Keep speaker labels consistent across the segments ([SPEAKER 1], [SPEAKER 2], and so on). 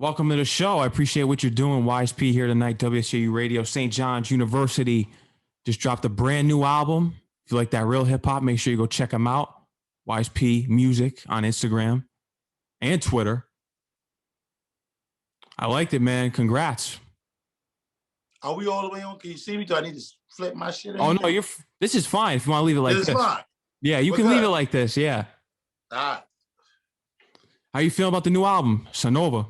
[SPEAKER 1] Welcome to the show. I appreciate what you're doing. Wais P here tonight, WSU Radio, St. John's University. Just dropped a brand new album. If you like that real hip hop, make sure you go check them out. Wais P Music on Instagram and Twitter. I liked it, man. Congrats.
[SPEAKER 2] Are we all the way on? Can you see me? Do I need to flip my shit?
[SPEAKER 1] Oh, no, this is fine if you want to leave it like this.
[SPEAKER 2] It's fine.
[SPEAKER 1] Yeah, you can leave it like this. Yeah.
[SPEAKER 2] All right.
[SPEAKER 1] How you feel about the new album, Sunova?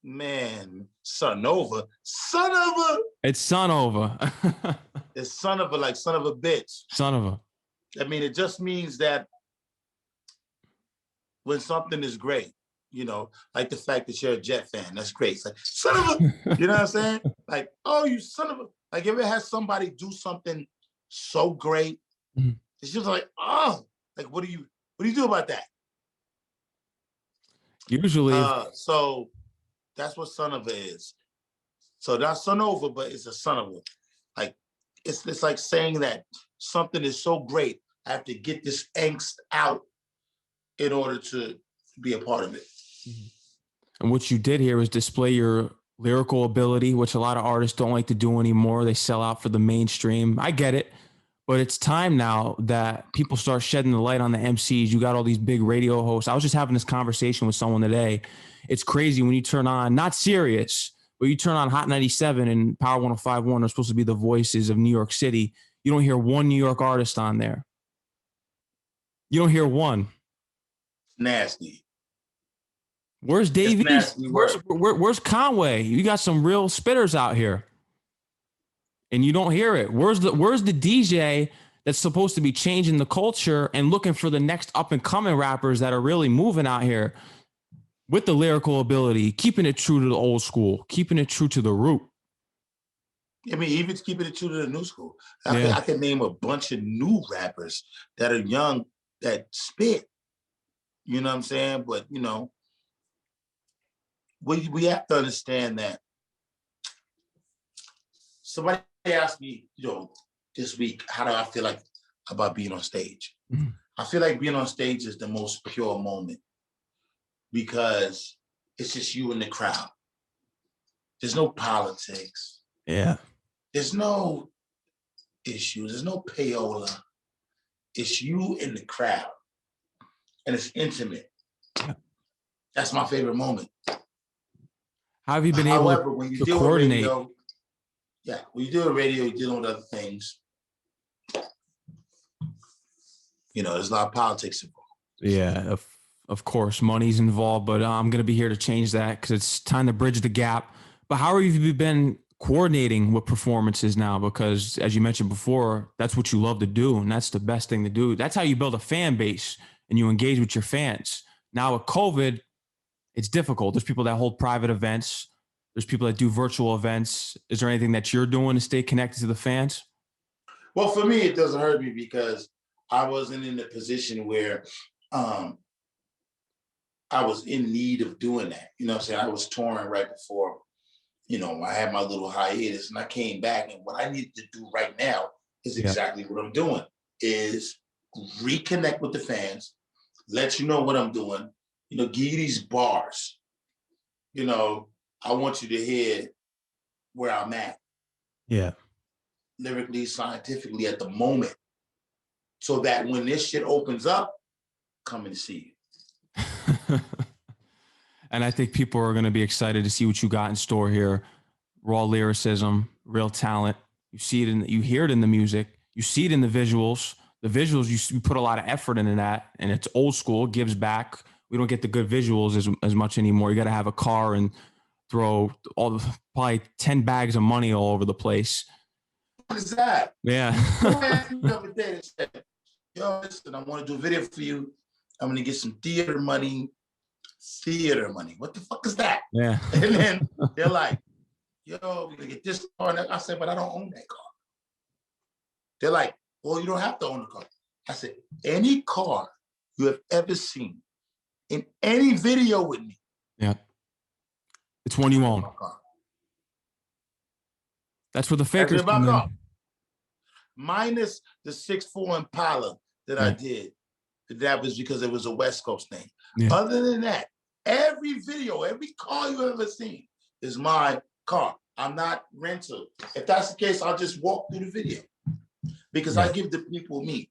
[SPEAKER 2] Man, Sunova. Sunova.
[SPEAKER 1] It's Sunova.
[SPEAKER 2] It's Sunova, like son of a bitch.
[SPEAKER 1] Sunova.
[SPEAKER 2] I mean, it just means that when something is great, you know, like the fact that you're a Jet fan, that's great. It's like, son of a, you know what I'm saying? Like, oh, you son of a, like if it has somebody do something so great, it's just like, oh, like, what do you do about that?
[SPEAKER 1] Usually.
[SPEAKER 2] So that's what Sunova is. So that's Sunova, but it's a Sunova. Like, it's like saying that something is so great, I have to get this angst out in order to be a part of it.
[SPEAKER 1] And what you did here is display your lyrical ability, which a lot of artists don't like to do anymore. They sell out for the mainstream. I get it. But it's time now that people start shedding the light on the MCs. You got all these big radio hosts. I was just having this conversation with someone today. It's crazy when you turn on, not Sirius, but you turn on Hot 97 and Power 105.1 are supposed to be the voices of New York City. You don't hear one New York artist on there. You don't hear one.
[SPEAKER 2] Nasty.
[SPEAKER 1] Where's Davey? Where's Conway? You got some real spitters out here. And you don't hear it. Where's the DJ that's supposed to be changing the culture and looking for the next up and coming rappers that are really moving out here with the lyrical ability, keeping it true to the old school, keeping it true to the root?
[SPEAKER 2] I mean, even keeping it true to the new school. I can name a bunch of new rappers that are young that spit. You know what I'm saying? But, you know, we have to understand that. Somebody asked me, you know, this week, how do I feel like about being on stage? Mm-hmm. I feel like being on stage is the most pure moment because it's just you and the crowd. There's no politics.
[SPEAKER 1] Yeah.
[SPEAKER 2] There's no issues. There's no payola. It's you and the crowd. And it's intimate. Yeah. That's my favorite moment.
[SPEAKER 1] How have you been able to coordinate?
[SPEAKER 2] When you do a radio, you're dealing with other things. You know, there's a lot of politics involved.
[SPEAKER 1] Yeah, of course, money's involved, but I'm going to be here to change that because it's time to bridge the gap. But how have you been coordinating with performances now? Because as you mentioned before, that's what you love to do, and that's the best thing to do. That's how you build a fan base and you engage with your fans. Now with COVID, it's difficult. There's people that hold private events. There's people that do virtual events. Is there anything that you're doing to stay connected to the fans?
[SPEAKER 2] Well, for me, it doesn't hurt me because I wasn't in a position where I was in need of doing that. You know what I'm saying? I was touring right before, you know, I had my little hiatus and I came back, and what I need to do right now is exactly what I'm doing, is reconnect with the fans, let you know what I'm doing, you know, give you these bars. You know, I want you to hear where I'm at.
[SPEAKER 1] Yeah.
[SPEAKER 2] Lyrically, scientifically at the moment. So that when this shit opens up, come and see you.
[SPEAKER 1] And I think people are going to be excited to see what you got in store here. Raw lyricism, real talent. You see it you hear it in the music. You see it in the visuals. The visuals, you put a lot of effort into that, and it's old school, gives back. We don't get the good visuals as much anymore. You got to have a car and throw probably 10 bags of money all over the place.
[SPEAKER 2] What is that?
[SPEAKER 1] Yeah.
[SPEAKER 2] The other day and said, yo, listen, I want to do a video for you. I'm going to get some theater money. Theater money. What the fuck is that?
[SPEAKER 1] Yeah.
[SPEAKER 2] And then they're like, yo, we're going to get this car. And I said, but I don't own that car. They're like, well, you don't have to own the car. I said, any car you have ever seen in any video with me.
[SPEAKER 1] Yeah. It's one you own. That's where the fakers come in.
[SPEAKER 2] Minus the 6'4" Impala that I did. That was because it was a West Coast thing. Yeah. Other than that, Every video, every car you ever seen is my car. I'm not rental. If that's the case, I'll just walk through the video because I give the people me.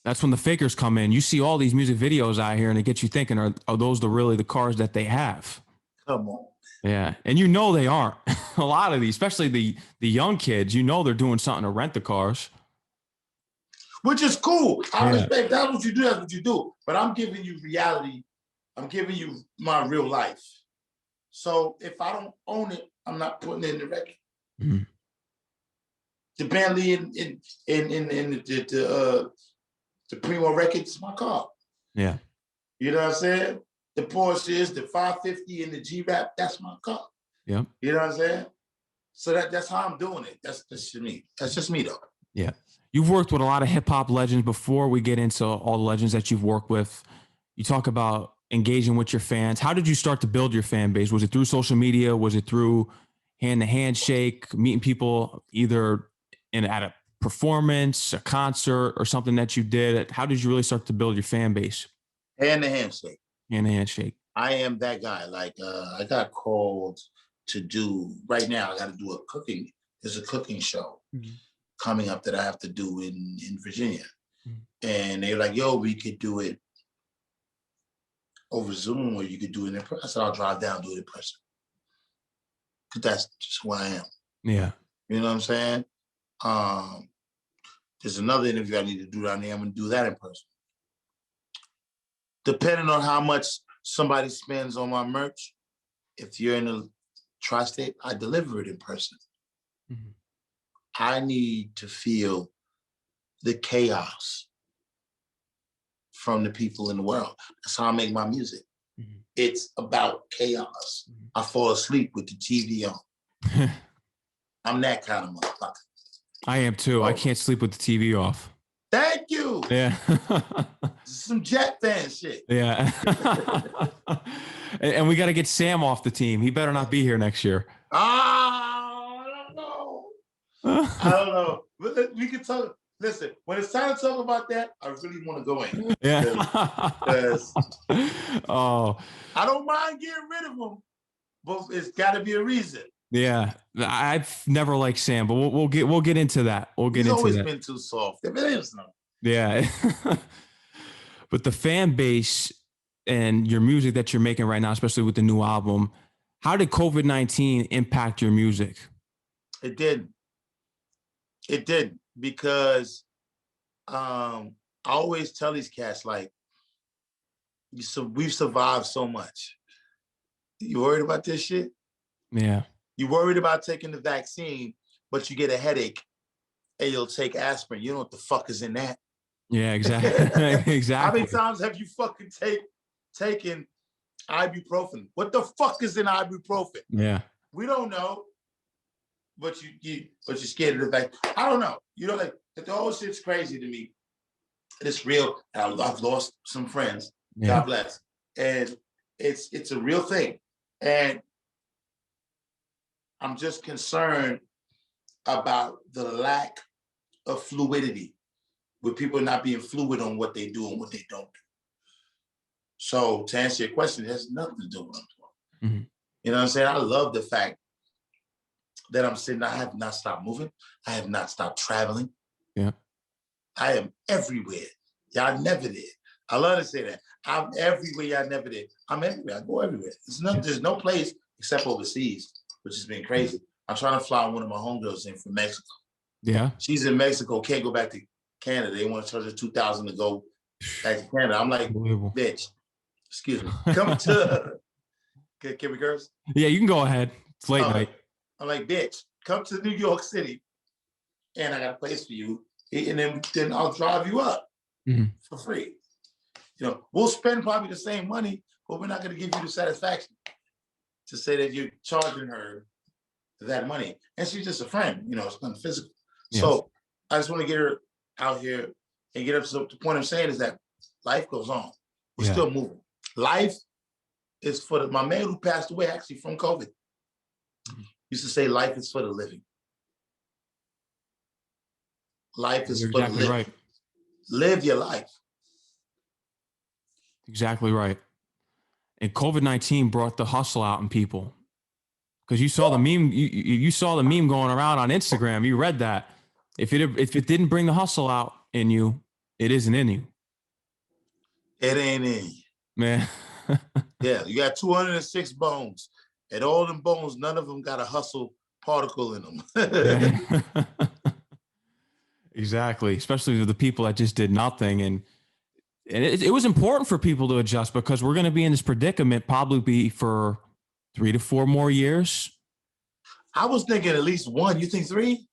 [SPEAKER 1] That's when the fakers come in. You see all these music videos out here and it gets you thinking, are those really the cars that they have?
[SPEAKER 2] Come on.
[SPEAKER 1] Yeah. And you know they aren't. A lot of these, especially the young kids, you know they're doing something to rent the cars.
[SPEAKER 2] Which is cool. I respect that's what you do, that's what you do. But I'm giving you reality. I'm giving you my real life. So if I don't own it, I'm not putting it in the record. Mm-hmm. The Bentley in the Primo records is my car.
[SPEAKER 1] Yeah.
[SPEAKER 2] You know what I'm saying? The Porsche is the 550 and the G Rap, that's my car.
[SPEAKER 1] Yeah.
[SPEAKER 2] You know what I'm saying? So that's how I'm doing it. That's just me. That's just me though.
[SPEAKER 1] Yeah. You've worked with a lot of hip hop legends. Before we get into all the legends that you've worked with, you talk about engaging with your fans. How did you start to build your fan base? Was it through social media? Was it through hand-to-hand shake, meeting people either at a performance, a concert, or something that you did? How did you really start to build your fan base?
[SPEAKER 2] Hand-to-hand shake.
[SPEAKER 1] Hand-to-hand shake.
[SPEAKER 2] I am that guy. Like I got called to do right now. I got to do a cooking. There's a cooking show coming up that I have to do in Virginia, and they're like, "Yo, we could do it over Zoom, or you could do it in person." I said, "I'll drive down, do it in person," because that's just who I am.
[SPEAKER 1] Yeah,
[SPEAKER 2] you know what I'm saying. There's another interview I need to do down there. I'm gonna do that in person. Depending on how much somebody spends on my merch, if you're in the tri-state, I deliver it in person. Mm-hmm. I need to feel the chaos from the people in the world. That's how I make my music. Mm-hmm. It's about chaos. Mm-hmm. I fall asleep with the TV on. I'm that kind of motherfucker.
[SPEAKER 1] I am too. I can't sleep with the TV off.
[SPEAKER 2] Thank you.
[SPEAKER 1] Yeah.
[SPEAKER 2] Some Jet fan shit.
[SPEAKER 1] Yeah. And we got to get Sam off the team. He better not be here next year.
[SPEAKER 2] I don't know. I don't know. But we can talk. Listen, when it's time to talk about that, I really want to go in.
[SPEAKER 1] Yeah.
[SPEAKER 2] Because
[SPEAKER 1] oh,
[SPEAKER 2] I don't mind getting rid of him, but it's got to be a reason.
[SPEAKER 1] Yeah, I've never liked Sam, but we'll get into that.
[SPEAKER 2] He's always been too soft. If it is, no.
[SPEAKER 1] Yeah. But the fan base and your music that you're making right now, especially with the new album, how did COVID-19 impact your music?
[SPEAKER 2] It did. It did, because I always tell these cats, like, we've survived so much. You worried about this shit?
[SPEAKER 1] Yeah.
[SPEAKER 2] You worried about taking the vaccine, but you get a headache and you'll take aspirin. You know what the fuck is in that?
[SPEAKER 1] Yeah, exactly. Exactly.
[SPEAKER 2] How many times have you fucking taken ibuprofen? What the fuck is in ibuprofen?
[SPEAKER 1] Yeah.
[SPEAKER 2] We don't know. But you're scared of the fact. I don't know. You know, like the whole shit's crazy to me. It's real. I've lost some friends. Yeah. God bless. And it's a real thing. And I'm just concerned about the lack of fluidity, with people not being fluid on what they do and what they don't do. So to answer your question, it has nothing to do with what I'm doing. Mm-hmm. You know what I'm saying? I love the fact that I'm sitting, I have not stopped moving. I have not stopped traveling. Yeah. I am everywhere. Y'all never did. I love to say that. I'm everywhere y'all never did. I'm everywhere. I go everywhere. There's no place except overseas, which has been crazy. I'm trying to fly one of my homegirls in from Mexico. Yeah. She's in Mexico, can't go back to Canada. They want to charge her $2,000 to go back to Canada. I'm like, bitch, excuse me. Come to, can we curse?
[SPEAKER 1] Yeah, you can go ahead. It's late night.
[SPEAKER 2] I'm like, bitch, come to New York City and I got a place for you. And then I'll drive you up for free. You know, we'll spend probably the same money, but we're not going to give you the satisfaction to say that you're charging her that money. And she's just a friend, you know, it's nothing physical. Yes. So I just want to get her out here and get her to the point I'm saying is that life goes on. We're still moving. Life is for my man who passed away actually from COVID. Used to say life is for the living. Life is for the living. Right. Live your life.
[SPEAKER 1] Exactly right. And COVID-19 brought the hustle out in people. Because you saw the meme, you saw the meme going around on Instagram. You read that. If it didn't bring the hustle out in you, it isn't in you.
[SPEAKER 2] It ain't in you.
[SPEAKER 1] Man.
[SPEAKER 2] Yeah, you got 206 bones. And all them bones, none of them got a hustle particle in them.
[SPEAKER 1] Yeah. Exactly. Especially the people that just did nothing. And it was important for people to adjust because we're going to be in this predicament probably for 3 to 4 more years.
[SPEAKER 2] I was thinking at least 1. You think 3?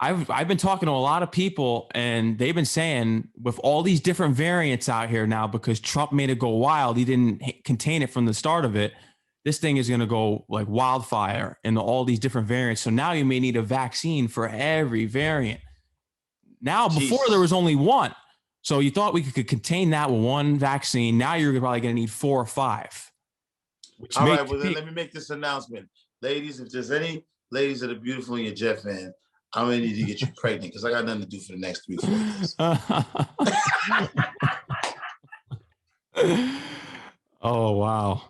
[SPEAKER 1] I've been talking to a lot of people and they've been saying with all these different variants out here now, because Trump made it go wild, he didn't contain it from the start of it. This thing is going to go like wildfire in all these different variants. So now you may need a vaccine for every variant. Now, before there was only one. So you thought we could contain that with one vaccine. Now you're probably going to need 4 or 5.
[SPEAKER 2] All right, well then let me make this announcement. Ladies, if there's any ladies that are beautiful and you're Jet fan, I'm gonna need to get you pregnant because I got nothing to do for the next 3-4 years.
[SPEAKER 1] Oh wow.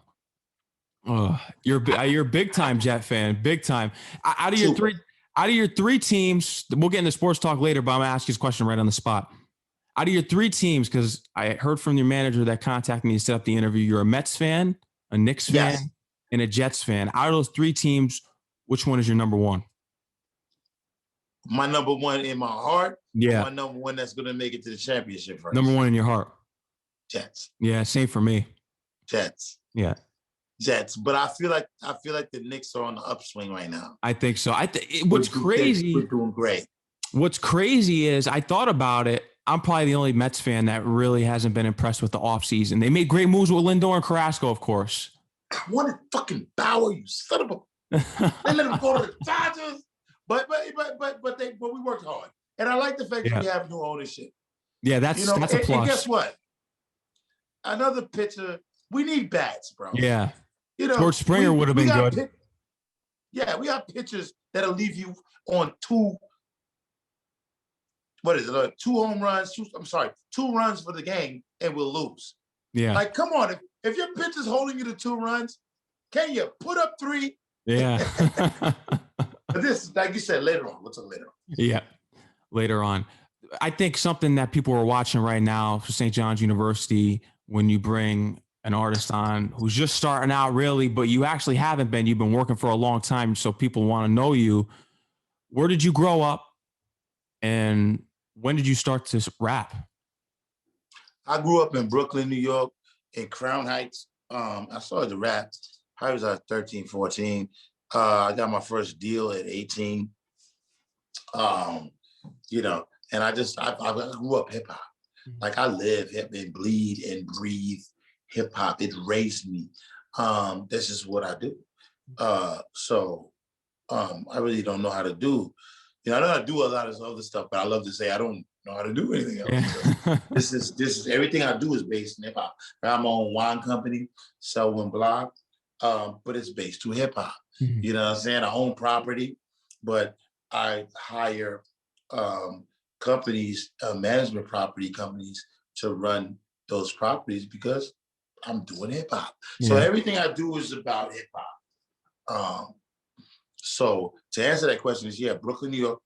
[SPEAKER 1] Oh, you're a big time Jet fan, big time. Out of your three teams, we'll get into sports talk later, but I'm gonna ask you this question right on the spot. Out of your 3 teams, because I heard from your manager that contacted me to set up the interview, you're a Mets fan, a Knicks fan, and a Jets fan. Out of those 3 teams, which one is your number 1?
[SPEAKER 2] My number 1 in my heart.
[SPEAKER 1] Yeah.
[SPEAKER 2] My number 1 that's gonna make it to the championship first.
[SPEAKER 1] Number 1 in your heart.
[SPEAKER 2] Jets.
[SPEAKER 1] Yeah, same for me.
[SPEAKER 2] Jets.
[SPEAKER 1] Yeah.
[SPEAKER 2] Jets. But I feel like the Knicks are on the upswing right now.
[SPEAKER 1] I think so. What's crazy?
[SPEAKER 2] We're doing great.
[SPEAKER 1] What's crazy is I thought about it. I'm probably the only Mets fan that really hasn't been impressed with the offseason. They made great moves with Lindor and Carrasco, of course.
[SPEAKER 2] I wanted fucking Bauer, you son of a. They let him go to the Dodgers, but we worked hard, and I like the fact that we have new ownership.
[SPEAKER 1] Yeah, that's a plus.
[SPEAKER 2] And guess what? Another pitcher. We need bats, bro.
[SPEAKER 1] Yeah. George Springer would have been good.
[SPEAKER 2] We have pitchers that'll leave you on 2. What is it? 2 home runs. 2 runs for the game, and we'll lose.
[SPEAKER 1] Yeah.
[SPEAKER 2] Like, come on. If your pitcher's holding you to 2 runs, can you put up 3?
[SPEAKER 1] Yeah.
[SPEAKER 2] But this, like you said, later on. What's up later on?
[SPEAKER 1] Yeah, later on. I think something that people are watching right now for St. John's University, when you bring an artist on who's just starting out really, but you actually haven't been, you've been working for a long time, so people want to know you. Where did you grow up? And when did you start to rap?
[SPEAKER 2] I grew up in Brooklyn, New York, in Crown Heights. I started to rap. I was 13, 14. I got my first deal at 18. And I grew up hip hop. Like I live hip and bleed and breathe hip hop. It raised me. This is what I do. I really don't know how to do. I know how to do a lot of other stuff, but I love to say I don't know how to do anything else. Yeah. This is everything I do is based in hip hop. I have my own wine company, Selwyn Block, but it's based to hip hop. Mm-hmm. You know what I'm saying? I own property, but I hire companies, management property companies to run those properties because I'm doing hip hop. Yeah. So everything I do is about hip hop. So to answer that question is, Brooklyn, New York,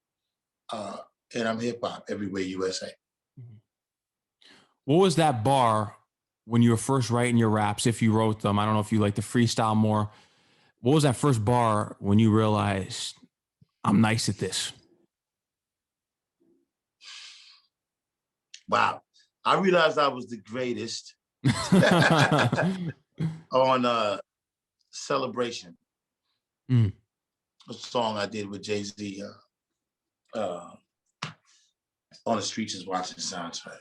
[SPEAKER 2] and I'm hip hop everywhere USA.
[SPEAKER 1] What was that bar when you were first writing your raps, if you wrote them? I don't know if you like to freestyle more. What was that first bar when you realized I'm nice at this?
[SPEAKER 2] Wow. I realized I was the greatest on Celebration.
[SPEAKER 1] Mm.
[SPEAKER 2] A song I did with Jay-Z on the Streets is Watching soundtrack.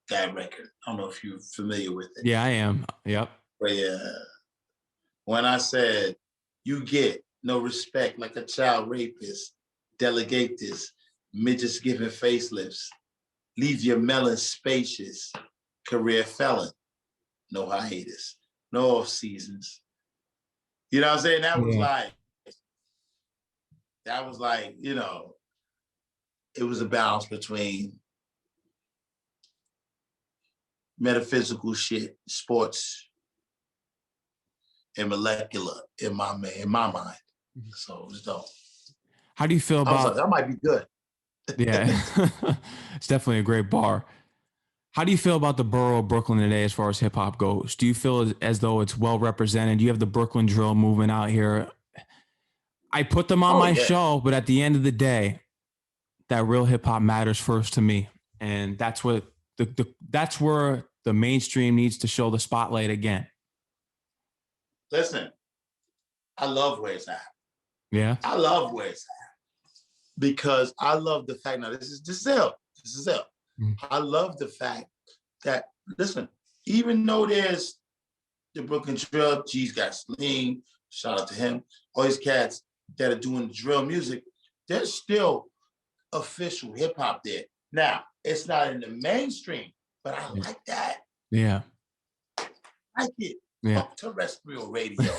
[SPEAKER 2] That record. I don't know if you're familiar with it.
[SPEAKER 1] Yeah, I am. Yep.
[SPEAKER 2] But when I said, you get no respect like a child rapist, delegate this, midgets giving facelifts, leave your melon spacious, career felon, no hiatus, no off seasons. You know what I'm saying? That was like, it was a balance between metaphysical shit, sports, and molecular in my mind. So it's dope.
[SPEAKER 1] How do you feel
[SPEAKER 2] I was
[SPEAKER 1] about
[SPEAKER 2] like, that might be good.
[SPEAKER 1] Yeah, it's definitely a great bar. How do you feel about the borough of Brooklyn today as far as hip hop goes? Do you feel as though it's well represented? You have the Brooklyn drill movement out here. I put them on my show, but at the end of the day, that real hip hop matters first to me, and that's what that's where the mainstream needs to show the spotlight again.
[SPEAKER 2] Listen, I love Wais P.
[SPEAKER 1] Yeah,
[SPEAKER 2] I love Wais P because I love the fact. Now this is ill. This is ill. I love the fact that, listen, even though there's the Brooklyn drill, G's got Sling, shout out to him, all these cats that are doing drill music, there's still official hip hop there. Now, it's not in the mainstream, but I like that.
[SPEAKER 1] Yeah.
[SPEAKER 2] I like it.
[SPEAKER 1] Yeah.
[SPEAKER 2] Fuck terrestrial radio.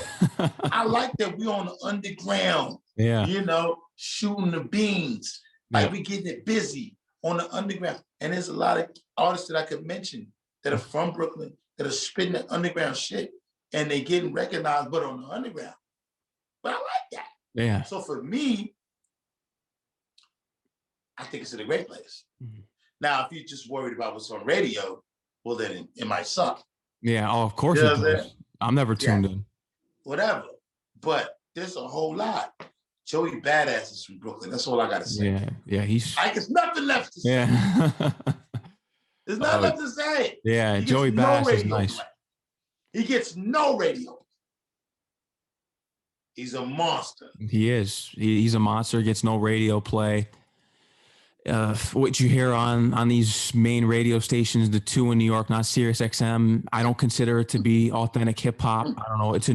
[SPEAKER 2] I like that we on the underground,
[SPEAKER 1] yeah,
[SPEAKER 2] you know, shooting the beans. Like we getting it busy on the underground. And there's a lot of artists that I could mention that are from Brooklyn that are spitting that underground shit and they getting recognized, but on the underground. But I like that.
[SPEAKER 1] Yeah.
[SPEAKER 2] So for me, I think it's in a great place. Now, if you're just worried about what's on radio, well, then it might suck.
[SPEAKER 1] Yeah. Oh, of course it does. I'm never tuned in.
[SPEAKER 2] Whatever. But there's a whole lot. Joey Badass is from Brooklyn. That's all I got to say.
[SPEAKER 1] Yeah. Yeah. He's.
[SPEAKER 2] I guess nothing left to say.
[SPEAKER 1] Yeah.
[SPEAKER 2] There's nothing left to say.
[SPEAKER 1] Yeah. Joey Badass is nice.
[SPEAKER 2] Play. He gets no radio. He's a monster.
[SPEAKER 1] He is. He's a monster. Gets no radio play. What you hear on these main radio stations, the two in New York, not Sirius XM, I don't consider it to be authentic hip hop. I don't know. It's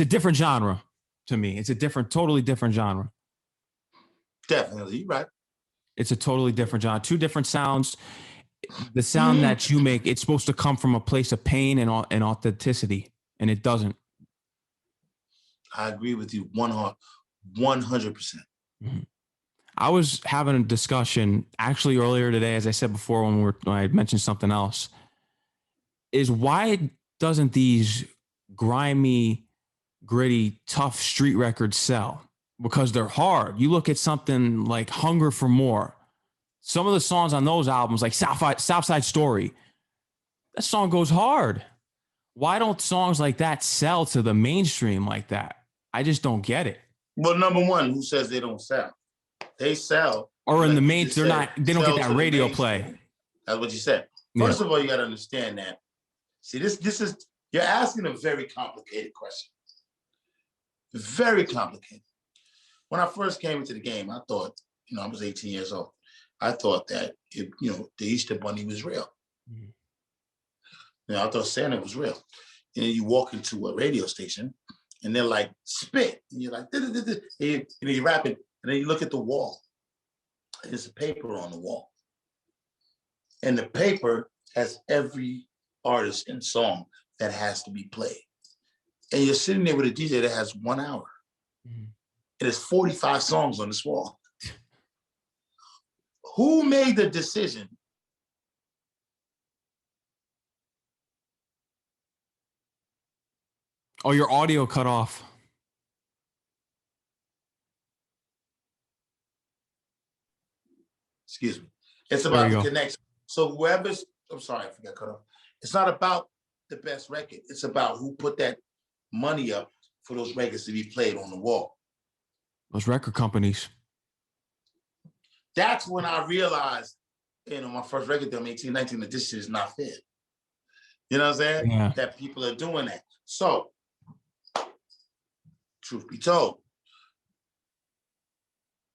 [SPEAKER 1] a different genre to me. It's a totally different genre.
[SPEAKER 2] Definitely, right.
[SPEAKER 1] It's a totally different genre. Two different sounds. The sound that you make, it's supposed to come from a place of pain and authenticity, and it doesn't.
[SPEAKER 2] I agree with you 100%.
[SPEAKER 1] I was having a discussion actually earlier today, as I said before, when I mentioned something else, is why doesn't these grimy, gritty, tough street records sell? Because they're hard. You look at something like Hunger for More. Some of the songs on those albums, like Southside Story, that song goes hard. Why don't songs like that sell to the mainstream like that? I just don't get it.
[SPEAKER 2] Well, number one, who says they don't sell? They sell.
[SPEAKER 1] Or in the main, they don't get that radio play.
[SPEAKER 2] That's what you said. First of all, you got to understand that. See, this is, you're asking a very complicated question. Very complicated. When I first came into the game, I thought, I was 18 years old. I thought that, the Easter Bunny was real. I thought Santa was real. And then you walk into a radio station and they're like, spit. And you're like, and then you're rapping. And then you look at the wall. There's a paper on the wall. And the paper has every artist and song that has to be played. And you're sitting there with a DJ that has 1 hour. And there's 45 songs on this wall. Who made the decision?
[SPEAKER 1] Oh, your audio cut off.
[SPEAKER 2] Excuse me. It's about the connection. So whoever's, I'm sorry, I forgot cut off. It's not about the best record. It's about who put that money up for those records to be played on the wall.
[SPEAKER 1] Those record companies.
[SPEAKER 2] That's when I realized, my first record deal, 18, 19, that this shit is not fair. You know what I'm saying?
[SPEAKER 1] Yeah.
[SPEAKER 2] That people are doing that. So, truth be told,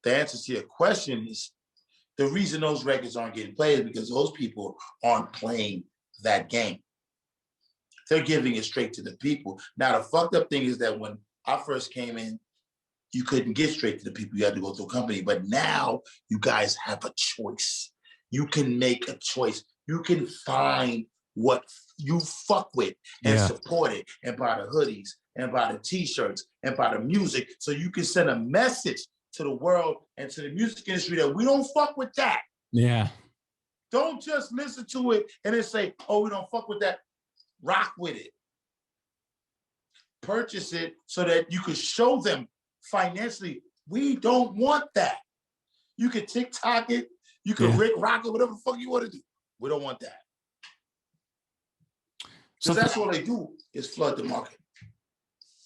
[SPEAKER 2] the answer to your question is, the reason those records aren't getting played is because those people aren't playing that game. They're giving it straight to the people. Now, the fucked up thing is that when I first came in, you couldn't get straight to the people. You had to go through a company. But now you guys have a choice. You can make a choice. You can find what you fuck with and support it and buy the hoodies and buy the t-shirts and buy the music so you can send a message to the world and to the music industry that we don't fuck with that.
[SPEAKER 1] Yeah.
[SPEAKER 2] Don't just listen to it and then say, oh, we don't fuck with that. Rock with it. Purchase it so that you could show them financially, we don't want that. You can TikTok it, you can Rick Rock it, whatever the fuck you want to do. We don't want that. So that's what they do, is flood the market.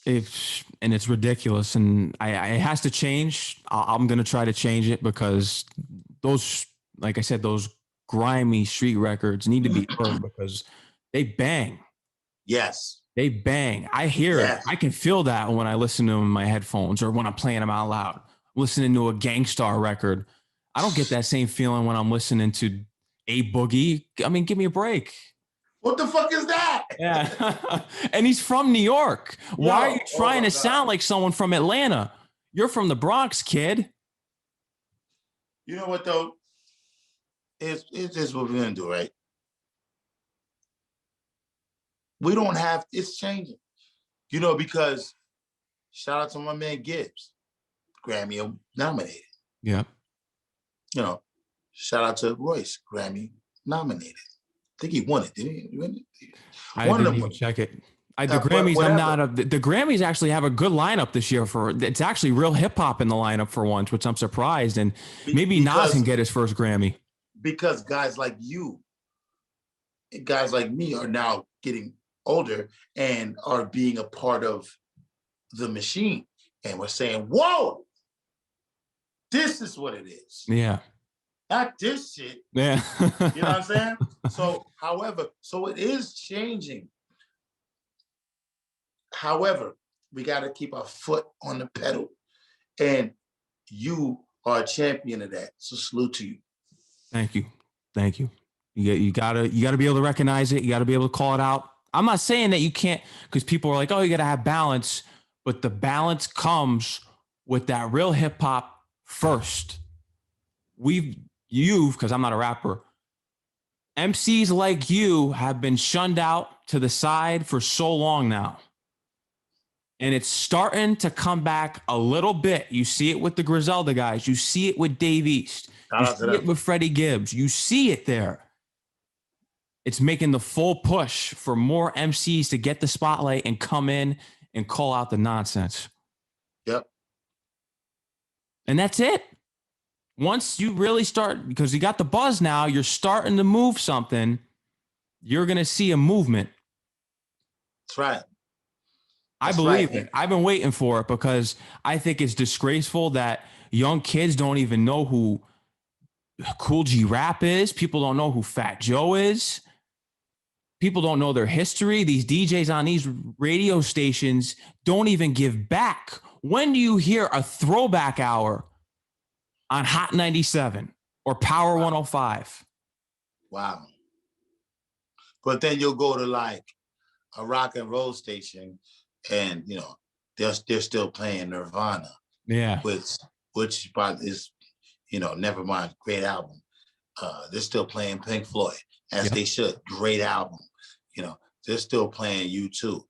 [SPEAKER 1] And it's ridiculous, and it has to change. I'm going to try to change it, because those, like I said, those grimy street records need to be heard, because they bang.
[SPEAKER 2] Yes.
[SPEAKER 1] They bang. I hear it. I can feel that when I listen to them in my headphones or when I'm playing them out loud. Listening to a Gangstar record, I don't get that same feeling when I'm listening to A Boogie. I mean, give me a break.
[SPEAKER 2] What the fuck is that?
[SPEAKER 1] Yeah. And he's from New York. Why are you trying to sound like someone from Atlanta? You're from the Bronx, kid.
[SPEAKER 2] You know what, though? It's just what we're going to do, right? We don't have, it's changing. You know, because shout out to my man Gibbs, Grammy nominated.
[SPEAKER 1] Yeah.
[SPEAKER 2] You know, shout out to Royce, Grammy nominated. I think he won it, didn't he?
[SPEAKER 1] I didn't even check it. The Grammys, the Grammys actually have a good lineup this year. It's actually real hip hop in the lineup for once, which I'm surprised. And maybe Nas can get his first Grammy.
[SPEAKER 2] Because guys like you, guys like me are now getting older and are being a part of the machine. And we're saying, whoa, this is what it is.
[SPEAKER 1] Yeah.
[SPEAKER 2] Not this shit.
[SPEAKER 1] Yeah.
[SPEAKER 2] You know what I'm saying? So, so it is changing. However, we got to keep our foot on the pedal. And you are a champion of that. So salute to you.
[SPEAKER 1] Thank you. Thank you. You gotta be able to recognize it. You gotta be able to call it out. I'm not saying that you can't, because people are like, oh, you gotta have balance, but the balance comes with that real hip hop first. Because I'm not a rapper, MCs like you have been shunned out to the side for so long now. And it's starting to come back a little bit. You see it with the Griselda guys. You see it with Dave East. You see it with Freddie Gibbs. You see it there. It's making the full push for more MCs to get the spotlight and come in and call out the nonsense.
[SPEAKER 2] Yep.
[SPEAKER 1] And that's it. Once you really start, because you got the buzz now, you're starting to move something, you're going to see a movement.
[SPEAKER 2] That's right.
[SPEAKER 1] I believe it. I've been waiting for it, because I think it's disgraceful that young kids don't even know who Kool G Rap is. People don't know who Fat Joe is. People don't know their history. These DJs on these radio stations don't even give back. When do you hear a throwback hour on Hot 97 or Power 105?
[SPEAKER 2] Wow. But then you'll go to like a rock and roll station and, you know, they're still playing Nirvana.
[SPEAKER 1] Yeah.
[SPEAKER 2] Which is, you know, never mind, great album. They're still playing Pink Floyd, as they should. Great album. You know, they're still playing U2.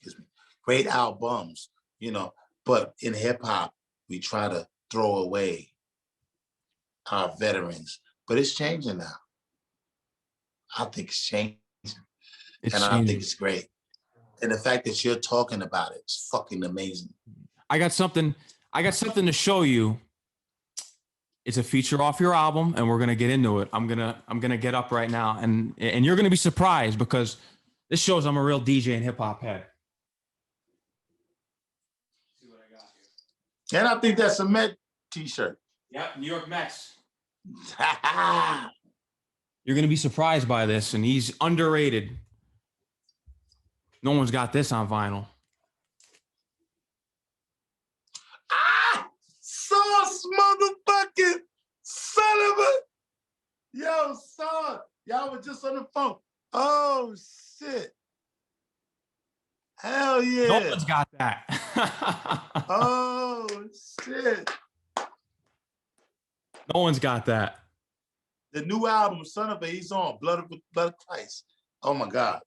[SPEAKER 2] Excuse me. Great albums, you know, but in hip hop, we try to throw away our veterans, but it's changing now. I think it's changing. I think it's great. And the fact that you're talking about it is fucking amazing.
[SPEAKER 1] I got something to show you. It's a feature off your album, and we're gonna get into it. I'm gonna get up right now, and you're gonna be surprised, because this shows I'm a real DJ and hip hop head. See what I got here.
[SPEAKER 2] And I think that's a Met t-shirt.
[SPEAKER 1] Yep, New York Mets. You're gonna be surprised by this, and he's underrated. No one's got this on vinyl.
[SPEAKER 2] Sauce, motherfucking son of a... Yo, son. Y'all were just on the phone. Oh, shit. Hell yeah.
[SPEAKER 1] No one's got that.
[SPEAKER 2] Oh, shit.
[SPEAKER 1] No one's got that.
[SPEAKER 2] The new album, Son of a, he's on. Blood of Christ. Oh, my God.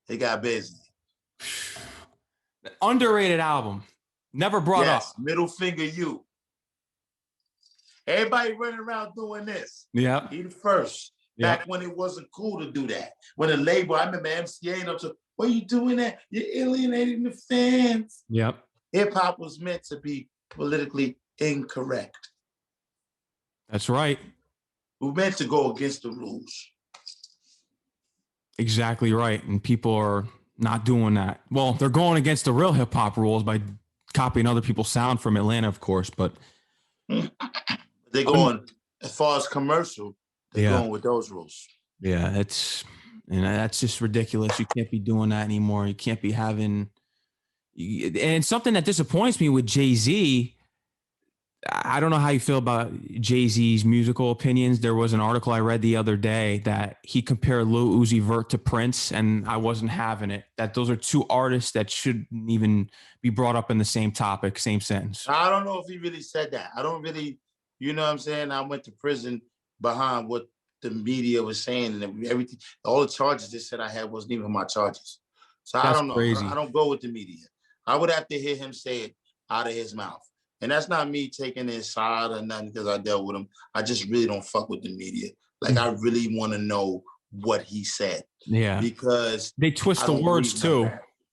[SPEAKER 2] He got busy.
[SPEAKER 1] Underrated album. Never brought up.
[SPEAKER 2] Middle Finger You. Everybody running around doing this.
[SPEAKER 1] Yeah.
[SPEAKER 2] He the first. Back when it wasn't cool to do that. When the label, I remember MCA up to, why are you doing that? You're alienating the fans.
[SPEAKER 1] Yep.
[SPEAKER 2] Hip hop was meant to be politically incorrect.
[SPEAKER 1] That's right.
[SPEAKER 2] We meant to go against the rules.
[SPEAKER 1] Exactly right. And people are not doing that. Well, they're going against the real hip hop rules by copying other people's sound from Atlanta, of course, but
[SPEAKER 2] they're going as far as commercial, they're going with those rules.
[SPEAKER 1] Yeah, that's just ridiculous. You can't be doing that anymore. You can't be having, and something that disappoints me with Jay-Z, I don't know how you feel about Jay-Z's musical opinions. There was an article I read the other day that he compared Lil Uzi Vert to Prince, and I wasn't having it. That those are two artists that shouldn't even be brought up in the same topic, same sentence.
[SPEAKER 2] I don't know if he really said that. I don't really, you know what I'm saying? I went to prison behind what the media was saying, and everything. All the charges they said I had wasn't even my charges. So I don't know.
[SPEAKER 1] Crazy.
[SPEAKER 2] I don't go with the media. I would have to hear him say it out of his mouth. And that's not me taking his side or nothing because I dealt with him. I just really don't fuck with the media. Like, I really want to know what he said.
[SPEAKER 1] Yeah.
[SPEAKER 2] Because
[SPEAKER 1] they twist the words too.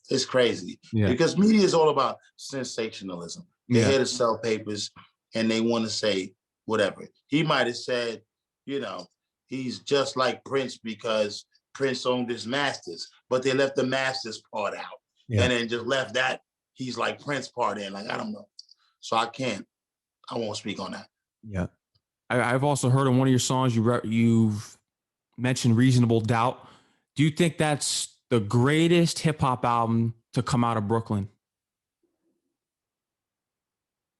[SPEAKER 2] It's crazy. Yeah. Because media is all about sensationalism. They're here to sell papers and they want to say whatever. He might have said, you know, he's just like Prince because Prince owned his masters, but they left the masters part out. And then just left that he's like Prince part in. Like, I don't know. So I won't speak on that.
[SPEAKER 1] Yeah. I've also heard in one of your songs, you've mentioned Reasonable Doubt. Do you think that's the greatest hip hop album to come out of Brooklyn?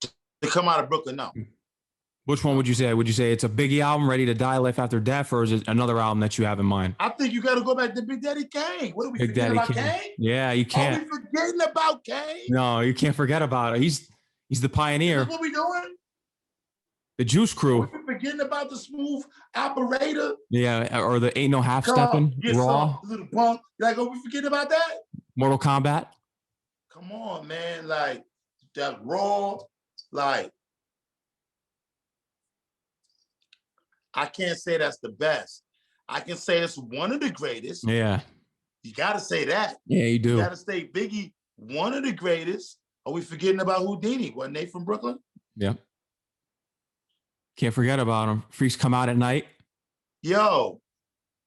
[SPEAKER 2] To come out of Brooklyn, no.
[SPEAKER 1] Which one would you say? Would you say it's a Biggie album, Ready to Die, Life After Death, or is it another album that you have in mind?
[SPEAKER 2] I think you got to go back to Big Daddy Kane. What are we forgetting about Kane?
[SPEAKER 1] Yeah, you can't.
[SPEAKER 2] Are we forgetting about Kane?
[SPEAKER 1] No, you can't forget about it. He's the pioneer.
[SPEAKER 2] What we doing?
[SPEAKER 1] The Juice Crew.
[SPEAKER 2] Are we forgetting about the Smooth Operator?
[SPEAKER 1] Yeah, or the Ain't No Half Stepping. Raw.
[SPEAKER 2] Little punk. Like, are we forgetting about that?
[SPEAKER 1] Mortal Kombat.
[SPEAKER 2] Come on, man. Like, that Raw. Like, I can't say that's the best. I can say it's one of the greatest.
[SPEAKER 1] Yeah.
[SPEAKER 2] You got to say that.
[SPEAKER 1] Yeah, you do.
[SPEAKER 2] You got to say Biggie, one of the greatest. Are we forgetting about Houdini? Wasn't they from Brooklyn?
[SPEAKER 1] Yeah. Can't forget about him. Freaks Come Out at Night.
[SPEAKER 2] Yo,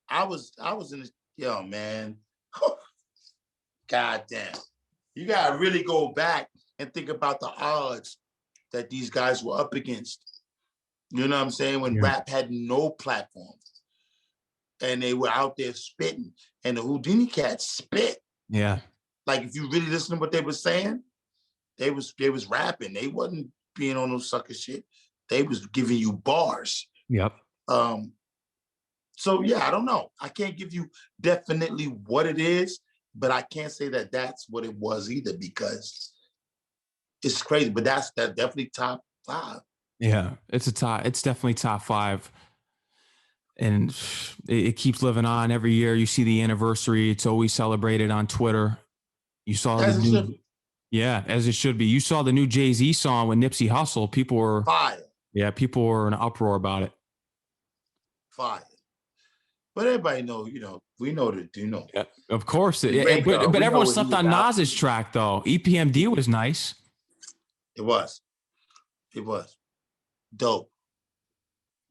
[SPEAKER 2] I was in the, yo, man. God damn. You got to really go back and think about the odds that these guys were up against. You know what I'm saying? When rap had no platform and they were out there spitting and the Houdini cats spit.
[SPEAKER 1] Yeah.
[SPEAKER 2] Like, if you really listen to what they were saying, they was rapping. They wasn't being on no sucker shit. They was giving you bars.
[SPEAKER 1] Yep.
[SPEAKER 2] So yeah, I don't know. I can't give you definitely what it is, but I can't say that that's what it was either because it's crazy. But that's definitely top 5.
[SPEAKER 1] Yeah, it's definitely top 5. And it keeps living on every year. You see the anniversary. It's always celebrated on Twitter. You saw as it should be. You saw the new Jay-Z song with Nipsey Hussle. People were
[SPEAKER 2] fire.
[SPEAKER 1] Yeah, people were in an uproar about it.
[SPEAKER 2] Fire. But everybody know, we know that,
[SPEAKER 1] Yeah, of course. But everyone slept on Nas's track, though. EPMD was nice.
[SPEAKER 2] It was. Dope.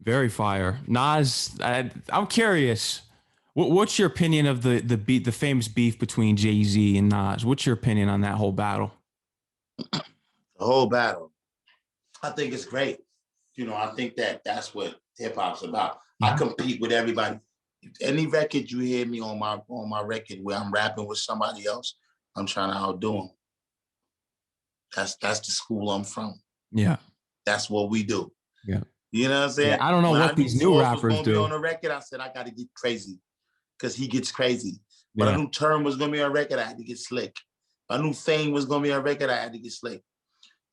[SPEAKER 1] Very fire. Nas, I'm curious. What's your opinion of the famous beef between Jay-Z and Nas? What's your opinion on that whole battle?
[SPEAKER 2] The whole battle. I think it's great. I think that's what hip hop's about. I compete with everybody. Any record you hear me on my record where I'm rapping with somebody else, I'm trying to outdo them. That's the school I'm from.
[SPEAKER 1] Yeah. That's
[SPEAKER 2] what we do.
[SPEAKER 1] Yeah.
[SPEAKER 2] You know what I'm saying?
[SPEAKER 1] Yeah, I don't know what these new rappers do.
[SPEAKER 2] On the record, I said I got to get crazy because he gets crazy. But I knew Term was gonna be on record, I had to get slick. I knew Fame was gonna be on record, I had to get slick.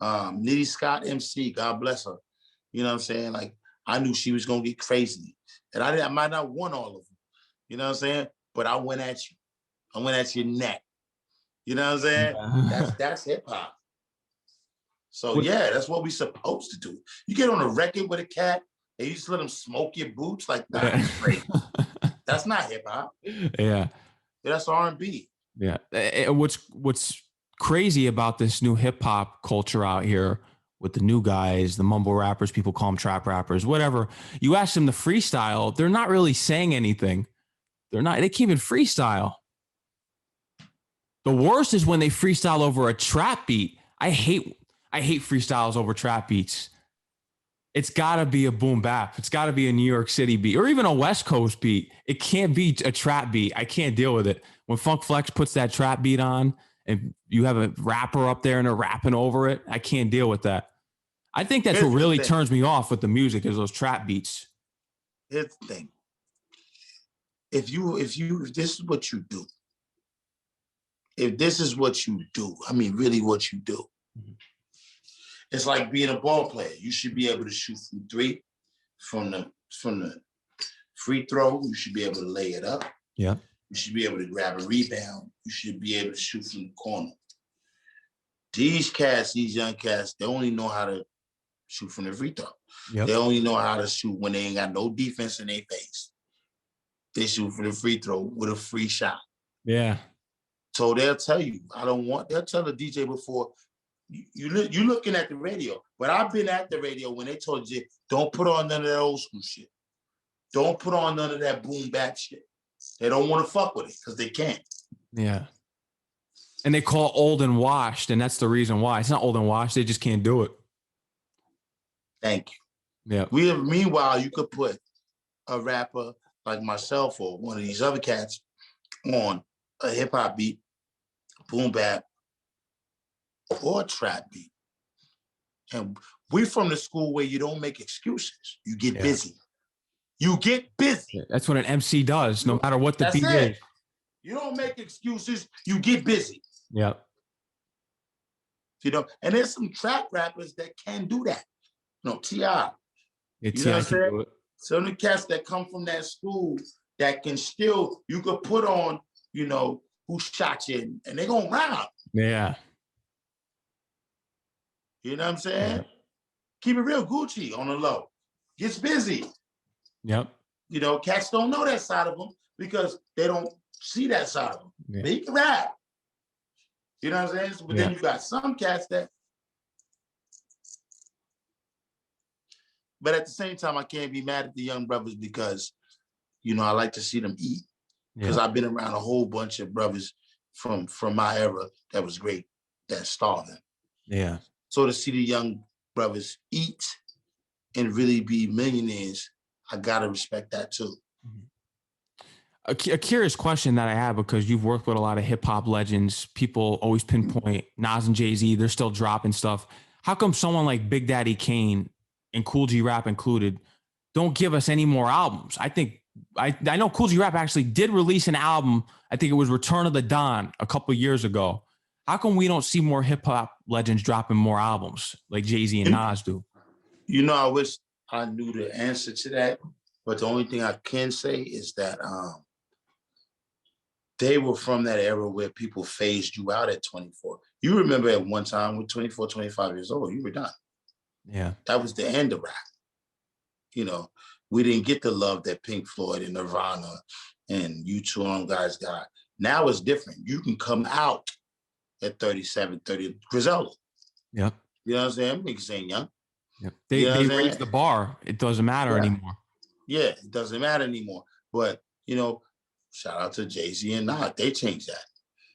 [SPEAKER 2] Nitty Scott MC, God bless her. You know what I'm saying? Like, I knew she was gonna get crazy. And I might not won all of them. You know what I'm saying? But I went at you. I went at your neck. You know what I'm saying? That's hip hop. So yeah, that's what we supposed to do. You get on a record with a cat and you just let him smoke your boots, like that's crazy. That's not hip hop.
[SPEAKER 1] Yeah,
[SPEAKER 2] that's R&B.
[SPEAKER 1] Yeah. What's crazy about this new hip hop culture out here with the new guys, the mumble rappers, people call them trap rappers, whatever. You ask them to freestyle, they're not really saying anything. They can't even freestyle. The worst is when they freestyle over a trap beat. I hate freestyles over trap beats. It's got to be a boom bap. It's got to be a New York City beat or even a West Coast beat. It can't be a trap beat. I can't deal with it. When Funk Flex puts that trap beat on and you have a rapper up there and they're rapping over it, I can't deal with that. I think that's what really turns me off with the music is those trap beats.
[SPEAKER 2] Here's the thing. If this is what you do, if this is what you do, I mean, really what you do, it's like being a ball player. You should be able to shoot from three, from the free throw. You should be able to lay it up.
[SPEAKER 1] Yeah.
[SPEAKER 2] You should be able to grab a rebound. You should be able to shoot from the corner. These young cats, they only know how to shoot from the free throw. Yep. They only know how to shoot when they ain't got no defense in their face. They shoot for the free throw with a free shot.
[SPEAKER 1] Yeah.
[SPEAKER 2] So they'll tell you, they'll tell the DJ before, you looking at the radio, but I've been at the radio when they told you, don't put on none of that old school shit. Don't put on none of that boom bap shit. They don't want to fuck with it because they can't. Yeah.
[SPEAKER 1] And they call it old and washed, and that's the reason why. It's not old and washed. They just can't do it.
[SPEAKER 2] Thank you. Yeah. Meanwhile, you could put a rapper like myself or one of these other cats on a hip hop beat, boom bap, or a trap beat. And we're from the school where you don't make excuses. You get busy. You get busy.
[SPEAKER 1] That's what an MC does, no matter what the beat is.
[SPEAKER 2] You don't make excuses. You get busy.
[SPEAKER 1] Yeah.
[SPEAKER 2] You know, and there's some trap rappers that can do that. You know, T.I. You know what I'm saying? Some of the cats that come from that school that can still, you could put on, you know, who shot you, and they're going to rhyme.
[SPEAKER 1] Yeah.
[SPEAKER 2] You know what I'm saying? Yeah. Keep it real Gucci on the low. Gets busy.
[SPEAKER 1] Yep.
[SPEAKER 2] You know, cats don't know that side of them because they don't see that side of them. Yeah. They can rap. You know what I'm saying? But then you got some cats that. But at the same time, I can't be mad at the young brothers because, you know, I like to see them eat. Because I've been around a whole bunch of brothers from my era that was great, that's starving.
[SPEAKER 1] Yeah.
[SPEAKER 2] So to see the young brothers eat and really be millionaires, I gotta respect that too.
[SPEAKER 1] A curious question that I have, because you've worked with a lot of hip hop legends, people always pinpoint Nas and Jay-Z, they're still dropping stuff. How come someone like Big Daddy Kane and Kool G Rap included don't give us any more albums? I know Kool G Rap actually did release an album. I think it was Return of the Don a couple of years ago. How come we don't see more hip hop legends dropping more albums like Jay-Z and Nas do?
[SPEAKER 2] You know, I wish I knew the answer to that, but the only thing I can say is that they were from that era where people phased you out at 24. You remember at one time with 24, 25 years old, you were done.
[SPEAKER 1] Yeah.
[SPEAKER 2] That was the end of rap. You know, we didn't get the love that Pink Floyd and Nirvana and U2 on guys got. Now it's different. You can come out at 37, 30, Griselda.
[SPEAKER 1] Yep.
[SPEAKER 2] You know what I'm saying? Niggas ain't young.
[SPEAKER 1] Yep. They raised the bar. It doesn't matter anymore.
[SPEAKER 2] Yeah, it doesn't matter anymore. But, you know, shout out to Jay-Z and Nas. They changed that.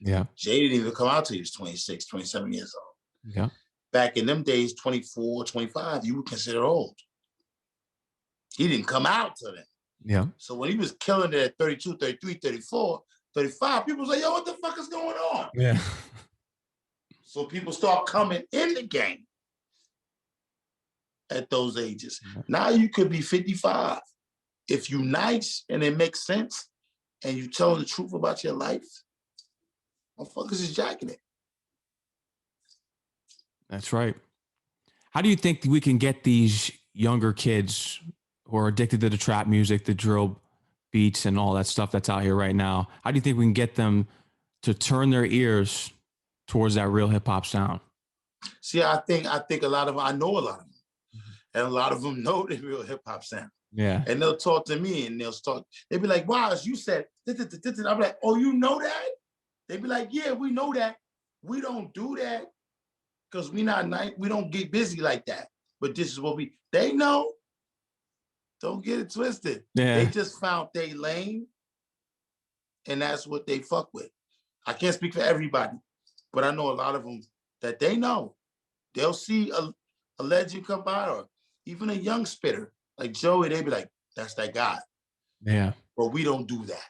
[SPEAKER 1] Yeah.
[SPEAKER 2] Jay didn't even come out till he was 26, 27 years old.
[SPEAKER 1] Yeah.
[SPEAKER 2] Back in them days, 24, 25, you were considered old. He didn't come out till then.
[SPEAKER 1] Yeah.
[SPEAKER 2] So when he was killing it at 32, 33, 34, 35, people was like, yo, what the fuck is going on?
[SPEAKER 1] Yeah.
[SPEAKER 2] So people start coming in the game at those ages. Yeah. Now you could be 55. If you nice and it makes sense and you tell the truth about your life, motherfuckers is jacking it.
[SPEAKER 1] That's right. How do you think we can get these younger kids who are addicted to the trap music, the drill beats and all that stuff that's out here right now? How do you think we can get them to turn their ears towards that real hip hop sound?
[SPEAKER 2] See, I think a lot of them, I know a lot of them, and a lot of them know the real hip hop sound.
[SPEAKER 1] Yeah.
[SPEAKER 2] And they'll talk to me and they'll be like, wow, you said, I'm like, oh, you know that? They be like, yeah, we know that. We don't do that because we don't get busy like that. But this is what they know. Don't get it twisted.
[SPEAKER 1] Yeah.
[SPEAKER 2] They just found their lane and that's what they fuck with. I can't speak for everybody, but I know a lot of them that they know. They'll see a legend come by or even a young spitter like Joey, they be like, that's that guy.
[SPEAKER 1] Yeah.
[SPEAKER 2] But we don't do that.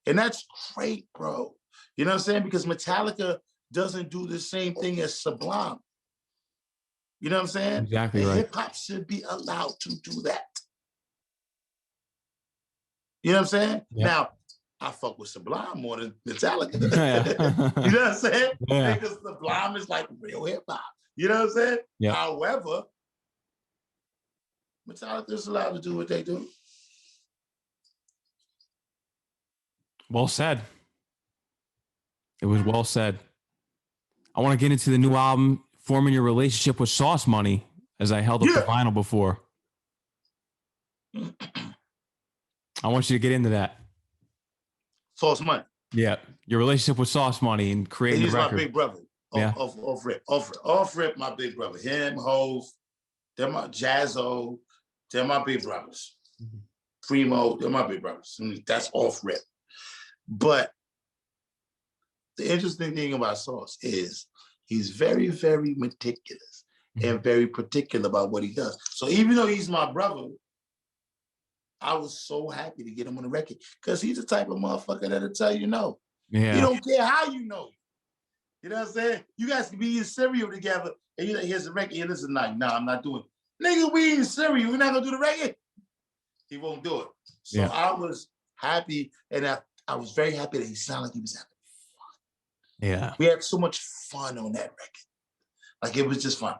[SPEAKER 2] And that's great, bro. You know what I'm saying? Because Metallica doesn't do the same thing as Sublime. You know what I'm saying?
[SPEAKER 1] Exactly
[SPEAKER 2] and
[SPEAKER 1] right.
[SPEAKER 2] Hip hop should be allowed to do that. You know what I'm saying?
[SPEAKER 1] Yep.
[SPEAKER 2] Now, I fuck with Sublime more than Metallica.
[SPEAKER 1] Yeah.
[SPEAKER 2] You know what I'm saying?
[SPEAKER 1] Yeah.
[SPEAKER 2] Because Sublime is like real hip hop. You know what I'm saying?
[SPEAKER 1] Yep.
[SPEAKER 2] However, Metallica is allowed to do what they do.
[SPEAKER 1] Well said. It was well said. I want to get into the new album, forming your relationship with Sauce Money, as I held up the vinyl before. I want you to get into that.
[SPEAKER 2] Sauce Money.
[SPEAKER 1] Yeah. Your relationship with Sauce Money and creating the record.
[SPEAKER 2] He's my big brother.
[SPEAKER 1] Yeah.
[SPEAKER 2] Off rip, my big brother. Him, Hove, they're my Jazzo, they're my big brothers. Mm-hmm. Primo, they're my big brothers. That's off rip. But the interesting thing about Sauce is he's very, very meticulous and very particular about what he does. So even though he's my brother, I was so happy to get him on the record because he's the type of motherfucker that'll tell you no.
[SPEAKER 1] Yeah.
[SPEAKER 2] He don't care how you know. You know what I'm saying? You guys can be eating cereal together and you're like, here's the record. And listen, like, nah, I'm not doing it. Nigga, we eating cereal. We're not going to do the record. He won't do it. So I was happy and I was very happy that he sounded like he was having fun.
[SPEAKER 1] Yeah.
[SPEAKER 2] We had so much fun on that record. Like, it was just fun.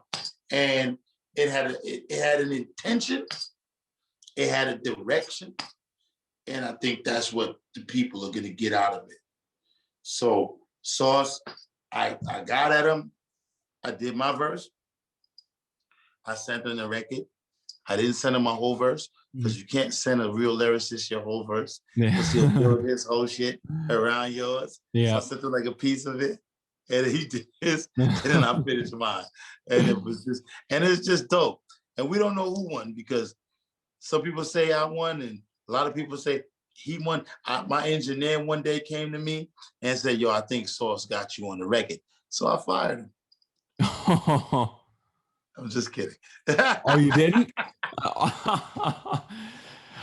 [SPEAKER 2] And it had an intention. It had a direction. And I think that's what the people are going to get out of it. So, Sauce, I got at him. I did my verse. I sent him the record. I didn't send him my whole verse because you can't send a real lyricist your whole verse. Because he'll build his whole shit around yours. Yeah. So I sent him like a piece of it. And he did his, and then I finished mine. And it's just dope. And we don't know who won because some people say I won, and a lot of people say he won. My engineer one day came to me and said, yo, I think Sauce got you on the record. So I fired him. I'm just kidding.
[SPEAKER 1] Oh, you didn't?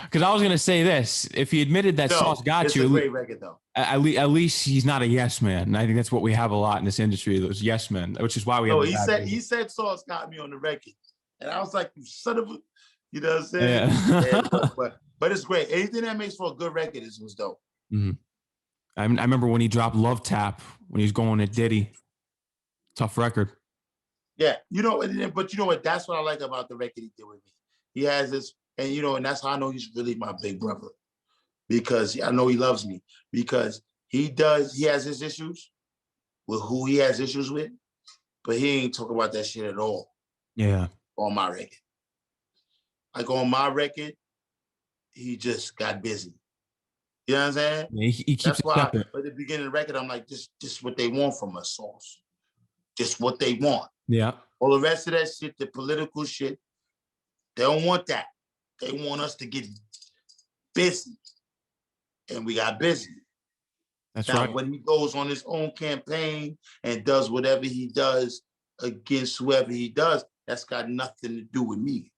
[SPEAKER 1] Because I was going to say this. If he admitted that Sauce got you.
[SPEAKER 2] It's a great record, though.
[SPEAKER 1] At least he's not a yes man. And I think that's what we have a lot in this industry, those yes men, which is why we have.
[SPEAKER 2] He said Sauce got me on the record. And I was like, you son of a, you know what I'm saying? Yeah. But it's great. Anything that makes for a good record was dope.
[SPEAKER 1] Mm-hmm. I remember when he dropped Love Tap, when he was going to Diddy. Tough record.
[SPEAKER 2] Yeah. You know, but you know what? That's what I like about the record he did with me. He has this, and you know, and that's how I know he's really my big brother. Because I know he loves me. Because he has his issues with who he has issues with, but he ain't talk about that shit at all.
[SPEAKER 1] Yeah.
[SPEAKER 2] On my record. Like on my record, he just got busy. You know what I'm saying?
[SPEAKER 1] Yeah, he keeps
[SPEAKER 2] That's why at
[SPEAKER 1] the
[SPEAKER 2] beginning of the record, I'm like, this what they want from us, Sauce. Just what they want.
[SPEAKER 1] Yeah.
[SPEAKER 2] All the rest of that shit, the political shit, they don't want that. They want us to get busy. And we got busy.
[SPEAKER 1] That's
[SPEAKER 2] now,
[SPEAKER 1] right.
[SPEAKER 2] When he goes on his own campaign and does whatever he does against whoever he does, that's got nothing to do with me.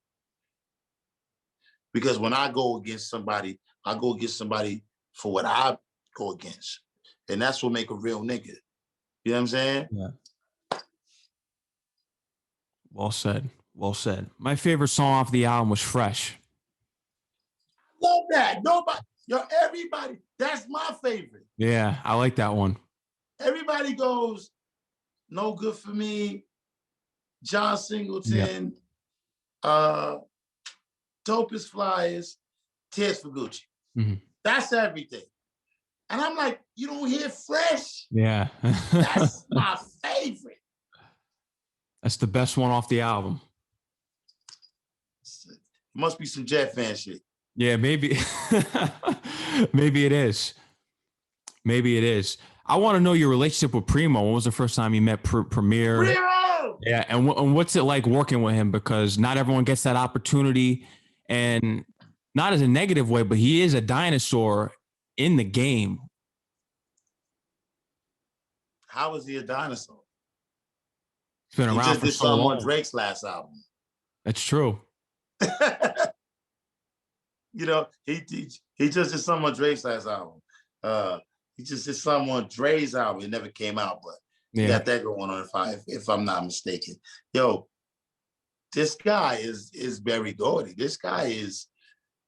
[SPEAKER 2] Because when I go against somebody, I go against somebody for what I go against. And that's what make a real nigga. You know what I'm saying?
[SPEAKER 1] Yeah. Well said. Well said. My favorite song off the album was Fresh.
[SPEAKER 2] Love that. Everybody, that's my favorite.
[SPEAKER 1] Yeah, I like that one.
[SPEAKER 2] Everybody goes, No Good For Me, John Singleton, Dopest Flyers, Tears for Gucci. Mm-hmm. That's everything. And I'm like, you don't hear Fresh?
[SPEAKER 1] Yeah.
[SPEAKER 2] That's my favorite.
[SPEAKER 1] That's the best one off the album.
[SPEAKER 2] Must be some Jet fan shit.
[SPEAKER 1] Yeah, maybe. Maybe it is. Maybe it is. I want to know your relationship with Primo. When was the first time you met Premier?
[SPEAKER 2] Primo!
[SPEAKER 1] Yeah, and what's it like working with him? Because not everyone gets that opportunity, and not as a negative way, but he is a dinosaur in the game.
[SPEAKER 2] How is he a dinosaur?
[SPEAKER 1] He's been
[SPEAKER 2] He
[SPEAKER 1] around
[SPEAKER 2] just
[SPEAKER 1] for
[SPEAKER 2] did
[SPEAKER 1] so
[SPEAKER 2] something
[SPEAKER 1] long.
[SPEAKER 2] on Drake's last album.
[SPEAKER 1] That's true.
[SPEAKER 2] You know, he just did something on Drake's last album. He just did something on Dre's album. It never came out, but he got that going on if I'm not mistaken. Yo, this guy is very gaudy. This guy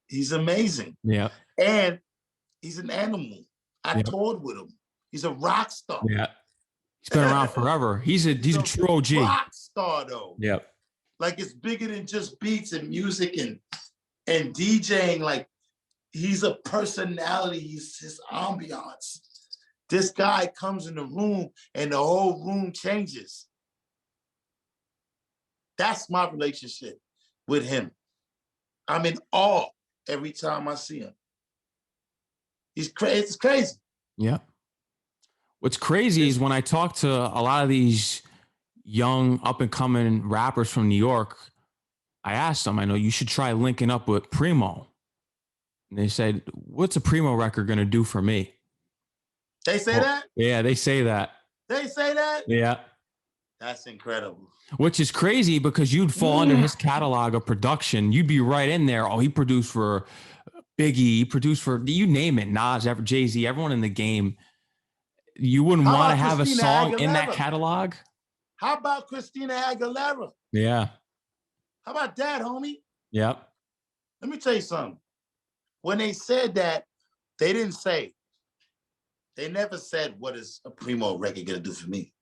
[SPEAKER 2] he's amazing.
[SPEAKER 1] Yeah.
[SPEAKER 2] And he's an animal. I toured with him. He's a rock star.
[SPEAKER 1] Yeah. He's been around forever. He's a true OG.
[SPEAKER 2] Rock star though.
[SPEAKER 1] Yep.
[SPEAKER 2] Like it's bigger than just beats and music and DJing. Like he's a personality. He's his ambiance. This guy comes in the room and the whole room changes. That's my relationship with him. I'm in awe every time I see him. He's crazy. It's crazy.
[SPEAKER 1] Yeah. What's crazy is when I talk to a lot of these young up and coming rappers from New York, I asked them, I know you should try linking up with Primo. And they said, what's a Primo record going to do for me?
[SPEAKER 2] They say that?
[SPEAKER 1] Yeah, they say that.
[SPEAKER 2] They say that?
[SPEAKER 1] Yeah.
[SPEAKER 2] That's incredible.
[SPEAKER 1] Which is crazy because you'd fall under his catalog of production. You'd be right in there. Oh, he produced for Biggie. He produced for, you name it, Nas, Jay-Z, everyone in the game. You wouldn't want to have a song in that catalog?
[SPEAKER 2] How about Christina Aguilera?
[SPEAKER 1] Yeah.
[SPEAKER 2] How about that, homie?
[SPEAKER 1] Yep.
[SPEAKER 2] Let me tell you something. When they said that, they didn't say, they never said, what is a Primo record going to do for me?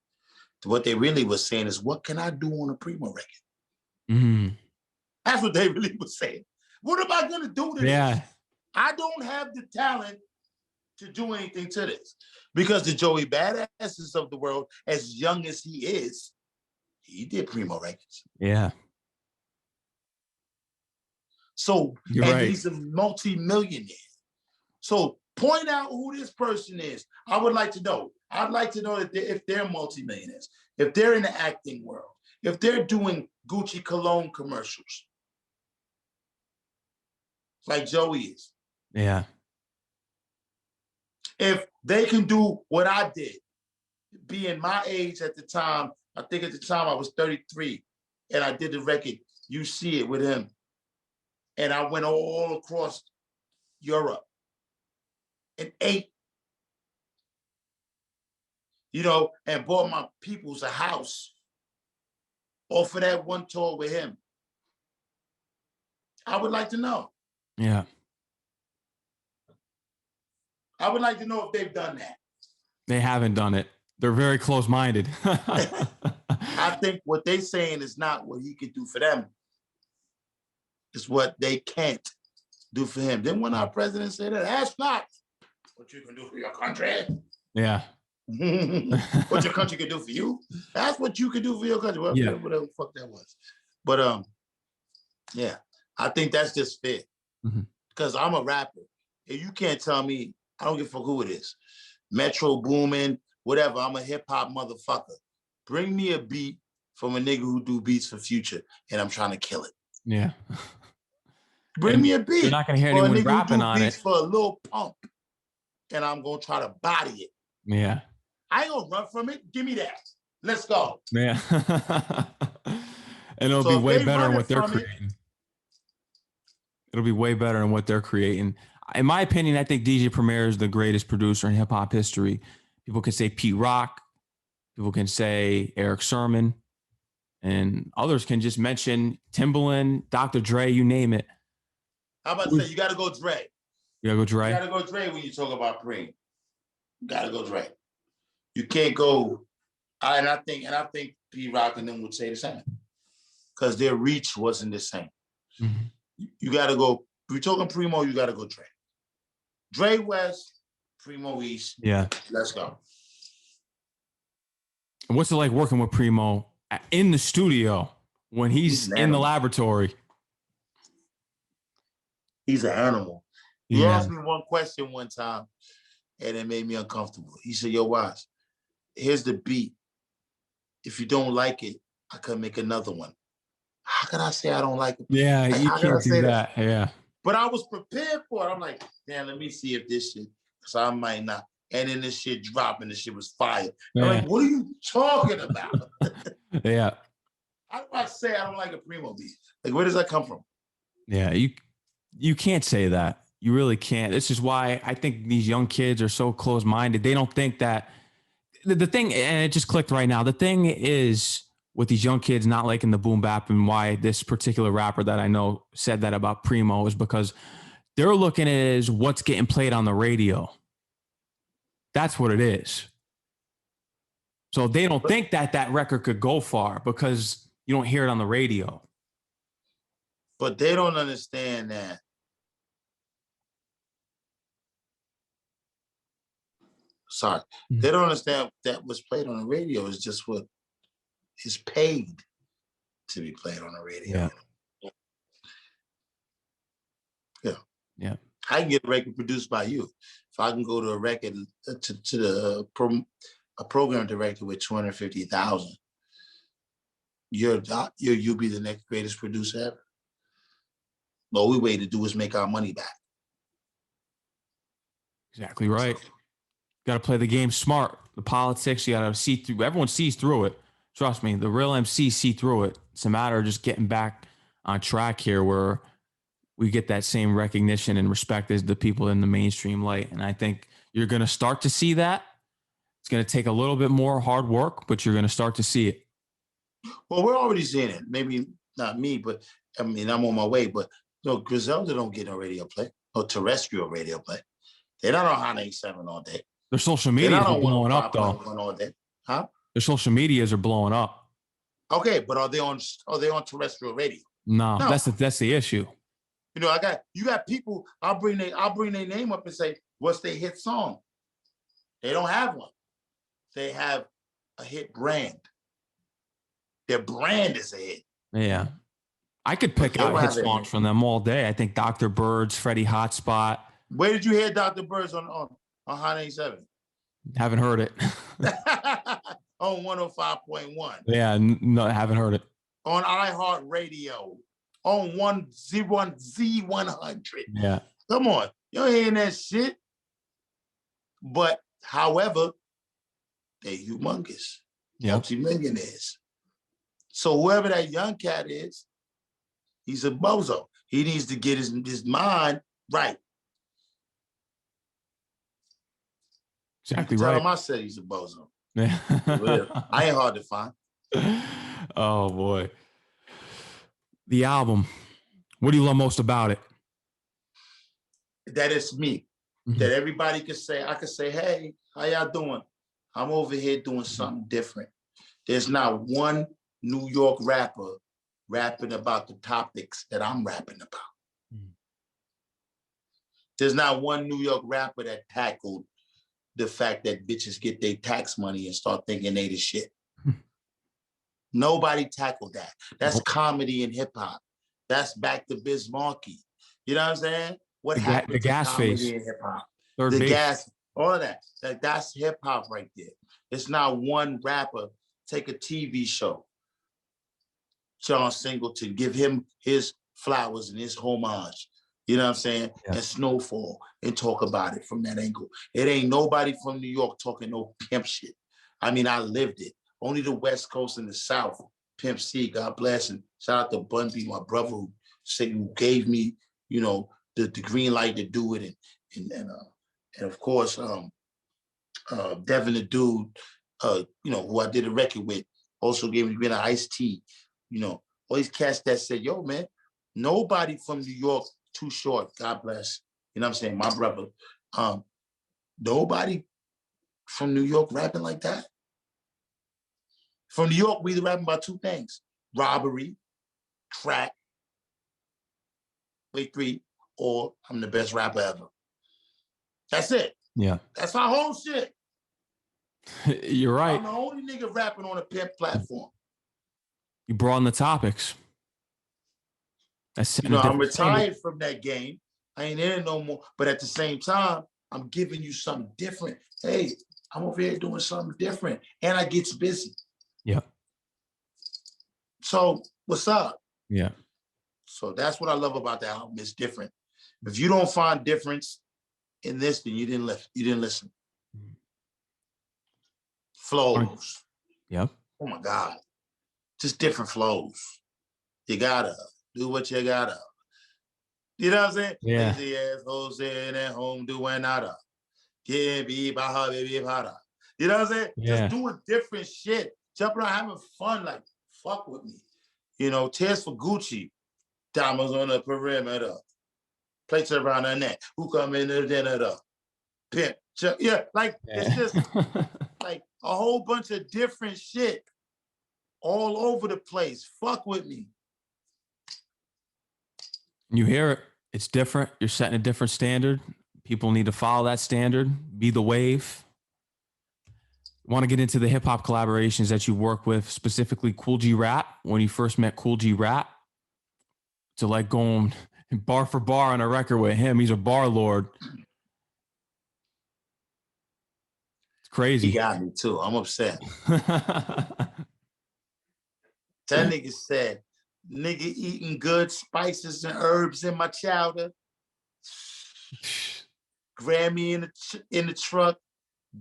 [SPEAKER 2] What they really was saying is, what can I do on a Primo record?
[SPEAKER 1] Mm-hmm.
[SPEAKER 2] That's what they really was saying. What am I going to do to this? I don't have the talent to do anything to this. Because the Joey Badasses of the world, as young as he is, he did Primo records.
[SPEAKER 1] Yeah.
[SPEAKER 2] So,
[SPEAKER 1] You're right.
[SPEAKER 2] He's a multi-millionaire. So point out who this person is. I would like to know. I'd like to know if they're multi-millionaires, if they're in the acting world, if they're doing Gucci cologne commercials, like Joey is.
[SPEAKER 1] Yeah.
[SPEAKER 2] If they can do what I did, being my age at the time, I think at the time I was 33, and I did the record, You See It, with him. And I went all across Europe and ate, and bought my peoples a house off of that one tour with him. I would like to know.
[SPEAKER 1] Yeah.
[SPEAKER 2] I would like to know if they've done that.
[SPEAKER 1] They haven't done it. They're very close-minded.
[SPEAKER 2] I think what they're saying is not what he could do for them. It's what they can't do for him. Then when our president said that, that's not what you can do for your country.
[SPEAKER 1] Yeah.
[SPEAKER 2] What your country can do for you. That's what you can do for your country. Well, yeah. Whatever the fuck that was. But yeah, I think that's just fair. Because I'm a rapper. And you can't tell me, I don't give a fuck who it is. Metro Boomin, whatever. I'm a hip-hop motherfucker. Bring me a beat from a nigga who do beats for Future, and I'm trying to kill it.
[SPEAKER 1] Yeah.
[SPEAKER 2] Bring me a beat.
[SPEAKER 1] You're not going to hear anyone rapping on it.
[SPEAKER 2] For a little pump, and I'm going to try to body it.
[SPEAKER 1] Yeah.
[SPEAKER 2] I ain't going to run from it. Give me that. Let's go.
[SPEAKER 1] Yeah. And it'll be way better than what they're creating. It'll be way better than what they're creating. In my opinion, I think DJ Premier is the greatest producer in hip hop history. People can say Pete Rock. People can say Eric Sermon. And others can just mention Timbaland, Dr. Dre, you name it.
[SPEAKER 2] How about to say, you got to go Dre.
[SPEAKER 1] You got to go Dre?
[SPEAKER 2] You got to go Dre when you talk about Preem. You got to go Dre. You can't go, and I think Pete Rock and them would say the same. Because their reach wasn't the same. Mm-hmm. You got to go, if you're talking Primo, you got to go Dre. Dre West, Primo East.
[SPEAKER 1] Yeah.
[SPEAKER 2] Let's go.
[SPEAKER 1] And what's it like working with Primo in the studio when he's
[SPEAKER 2] an
[SPEAKER 1] in the
[SPEAKER 2] animal.
[SPEAKER 1] laboratory.
[SPEAKER 2] He's an animal. He
[SPEAKER 1] Yeah.
[SPEAKER 2] asked me one question one time, and it made me uncomfortable. He said, "Yo, Wais, here's the beat. If you don't like it, I could make another one." How can I say I don't like it?
[SPEAKER 1] Yeah,
[SPEAKER 2] Like,
[SPEAKER 1] you
[SPEAKER 2] how can I
[SPEAKER 1] can't do
[SPEAKER 2] say
[SPEAKER 1] that. Yeah.
[SPEAKER 2] But I was prepared for it. I'm like, damn, let me see if this shit, because I might not. And then this shit dropped and this shit was fire. I'm like, what are you talking about?
[SPEAKER 1] Yeah.
[SPEAKER 2] How do I say I don't like a Primo beat? Like, where does that come from?
[SPEAKER 1] Yeah, you can't say that. You really can't. This is why I think these young kids are so close-minded. They don't think that the thing, and it just clicked right now. The thing is with these young kids not liking the boom bap, and why this particular rapper that I know said that about Primo is because they're looking at it as what's getting played on the radio. That's what it is. So they don't think that that record could go far because you don't hear it on the radio.
[SPEAKER 2] But they don't understand that. Sorry. They don't understand that what's played on the radio is just what is paid to be played on the radio. Yeah. I can get a record produced by you. If I can go to a record to a program director with 250,000, you'll be the next greatest producer ever. The only way to do is make our money back.
[SPEAKER 1] Exactly right. Got to play the game smart. The politics, you got to see through. Everyone sees through it. Trust me, the real MCs see through it. It's a matter of just getting back on track here where we get that same recognition and respect as the people in the mainstream light. And I think you're going to start to see that. It's going to take a little bit more hard work, but you're going to start to see it.
[SPEAKER 2] Well, we're already seeing it. Maybe not me, but I mean, I'm on my way. But Griselda don't get no radio play, no terrestrial radio play. They're not on Hot 87 all day.
[SPEAKER 1] Their social medias are blowing up, though.
[SPEAKER 2] All day. Huh?
[SPEAKER 1] Their social medias are blowing up.
[SPEAKER 2] Okay, but are they on terrestrial radio?
[SPEAKER 1] No. That's the issue.
[SPEAKER 2] You know, you got people. I'll bring their name up and say, "What's their hit song?" They don't have one. They have a hit brand. Their brand is a hit.
[SPEAKER 1] Yeah, I could pick out hit songs from them all day. I think Dr. Bird's Freddie Hotspot.
[SPEAKER 2] Where did you hear Dr. Bird's on Hot 87?
[SPEAKER 1] Haven't heard it.
[SPEAKER 2] On 105.1.
[SPEAKER 1] Yeah, no, haven't heard it.
[SPEAKER 2] On iHeartRadio. On 101Z100.
[SPEAKER 1] Yeah.
[SPEAKER 2] Come on. You ain't hearing that shit. But, however, they're humongous.
[SPEAKER 1] Yeah.
[SPEAKER 2] Multi-millionaires. So whoever that young cat is, he's a bozo. He needs to get his mind right.
[SPEAKER 1] Exactly
[SPEAKER 2] Tell
[SPEAKER 1] right.
[SPEAKER 2] him I said he's a bozo.
[SPEAKER 1] Yeah.
[SPEAKER 2] I ain't hard to find.
[SPEAKER 1] Oh, boy. The album. What do you love most about it?
[SPEAKER 2] That it's me. Mm-hmm. That everybody could say, I could say, hey, how y'all doing? I'm over here doing something different. There's not one New York rapper rapping about the topics that I'm rapping about. Mm-hmm. There's not one New York rapper that tackled the fact that bitches get their tax money and start thinking they the shit. Nobody tackled that. That's comedy and hip hop. That's back to Biz Markie. You know what I'm saying? What happened
[SPEAKER 1] the gas face,
[SPEAKER 2] and hip hop? The gas, all of that. That's hip hop right there. It's not one rapper take a TV show, John Singleton, give him his flowers and his homage. You know what I'm saying? Yeah. And Snowfall, and talk about it from that angle. It ain't nobody from New York talking no pimp shit. I mean, I lived it. Only the West Coast and the South, Pimp C, God bless, and shout out to Bun B, my brother, who gave me, you know, the green light to do it, and of course, Devin The Dude, you know, who I did a record with, also gave me an iced tea. You know, all these cats that said, yo, man, nobody from New York, Too Short, God bless, you know what I'm saying, my brother, nobody from New York rapping like that. From New York, we rapping about two things: robbery, crack, wait, three, or I'm the best rapper ever. That's it.
[SPEAKER 1] Yeah.
[SPEAKER 2] That's our whole shit.
[SPEAKER 1] You're right.
[SPEAKER 2] I'm the only nigga rapping on a pimp platform.
[SPEAKER 1] You broaden the topics. That's setting a
[SPEAKER 2] I'm
[SPEAKER 1] different standard.
[SPEAKER 2] retired from that game. I ain't in it no more. But at the same time, I'm giving you something different. Hey, I'm over here doing something different. And I gets busy.
[SPEAKER 1] Yeah.
[SPEAKER 2] So what's up?
[SPEAKER 1] Yeah.
[SPEAKER 2] So that's what I love about the album. It's different. If you don't find difference in this, then you didn't listen. Flows.
[SPEAKER 1] Yep.
[SPEAKER 2] Oh my God. Just different flows. You gotta do what you gotta. You know what I'm saying?
[SPEAKER 1] Yeah.
[SPEAKER 2] Lazy assholes sitting at home doing nada. Can't be by her, baby, para. You know what I'm saying?
[SPEAKER 1] Yeah.
[SPEAKER 2] Just doing different shit. Jumping around, having fun, like, fuck with me. Tears for Gucci. Diamonds on the perimeter. Plates around her neck. Who come in the dinner? Pimp. Yeah, like, it's just like a whole bunch of different shit all over the place. Fuck with me.
[SPEAKER 1] You hear it. It's different. You're setting a different standard. People need to follow that standard. Be the wave. Want to get into the hip hop collaborations that you work with, specifically Kool G Rap. When you first met Kool G Rap, to like going bar for bar on a record with him. He's a bar lord. It's crazy.
[SPEAKER 2] He got me too. I'm upset. That nigga said, nigga eating good spices and herbs in my chowder. Grammy in the truck,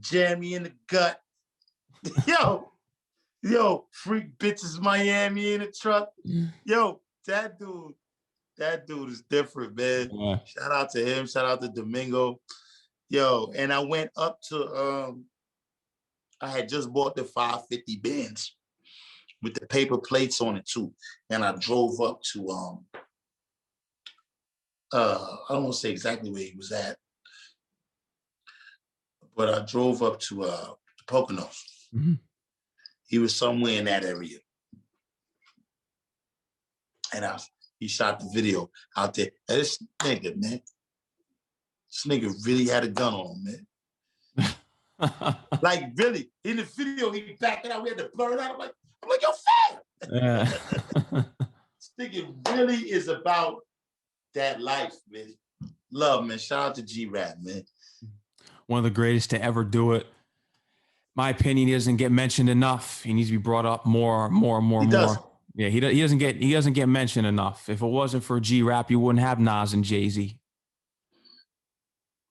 [SPEAKER 2] jammy in the gut. Yo, freak bitches Miami in the truck. Yo, that dude is different, man.
[SPEAKER 1] Yeah.
[SPEAKER 2] Shout out to him. Shout out to Domingo. Yo, and I went up to I had just bought the 550 Benz with the paper plates on it too. And I drove up to I don't want to say exactly where he was at, but I drove up to the Poconos.
[SPEAKER 1] Mm-hmm.
[SPEAKER 2] He was somewhere in that area. And he shot the video out there. And this nigga, man, this nigga really had a gun on him, man. Like, really, in the video, he backed it out. We had to blur it out. I'm like, yo, fam.
[SPEAKER 1] Yeah.
[SPEAKER 2] This nigga really is about that life, man. Love, man. Shout out to G Rap, man.
[SPEAKER 1] One of the greatest to ever do it. My opinion, he doesn't get mentioned enough. He needs to be brought up more.
[SPEAKER 2] Doesn't.
[SPEAKER 1] Yeah, he doesn't get mentioned enough. If it wasn't for G Rap, you wouldn't have Nas and Jay-Z.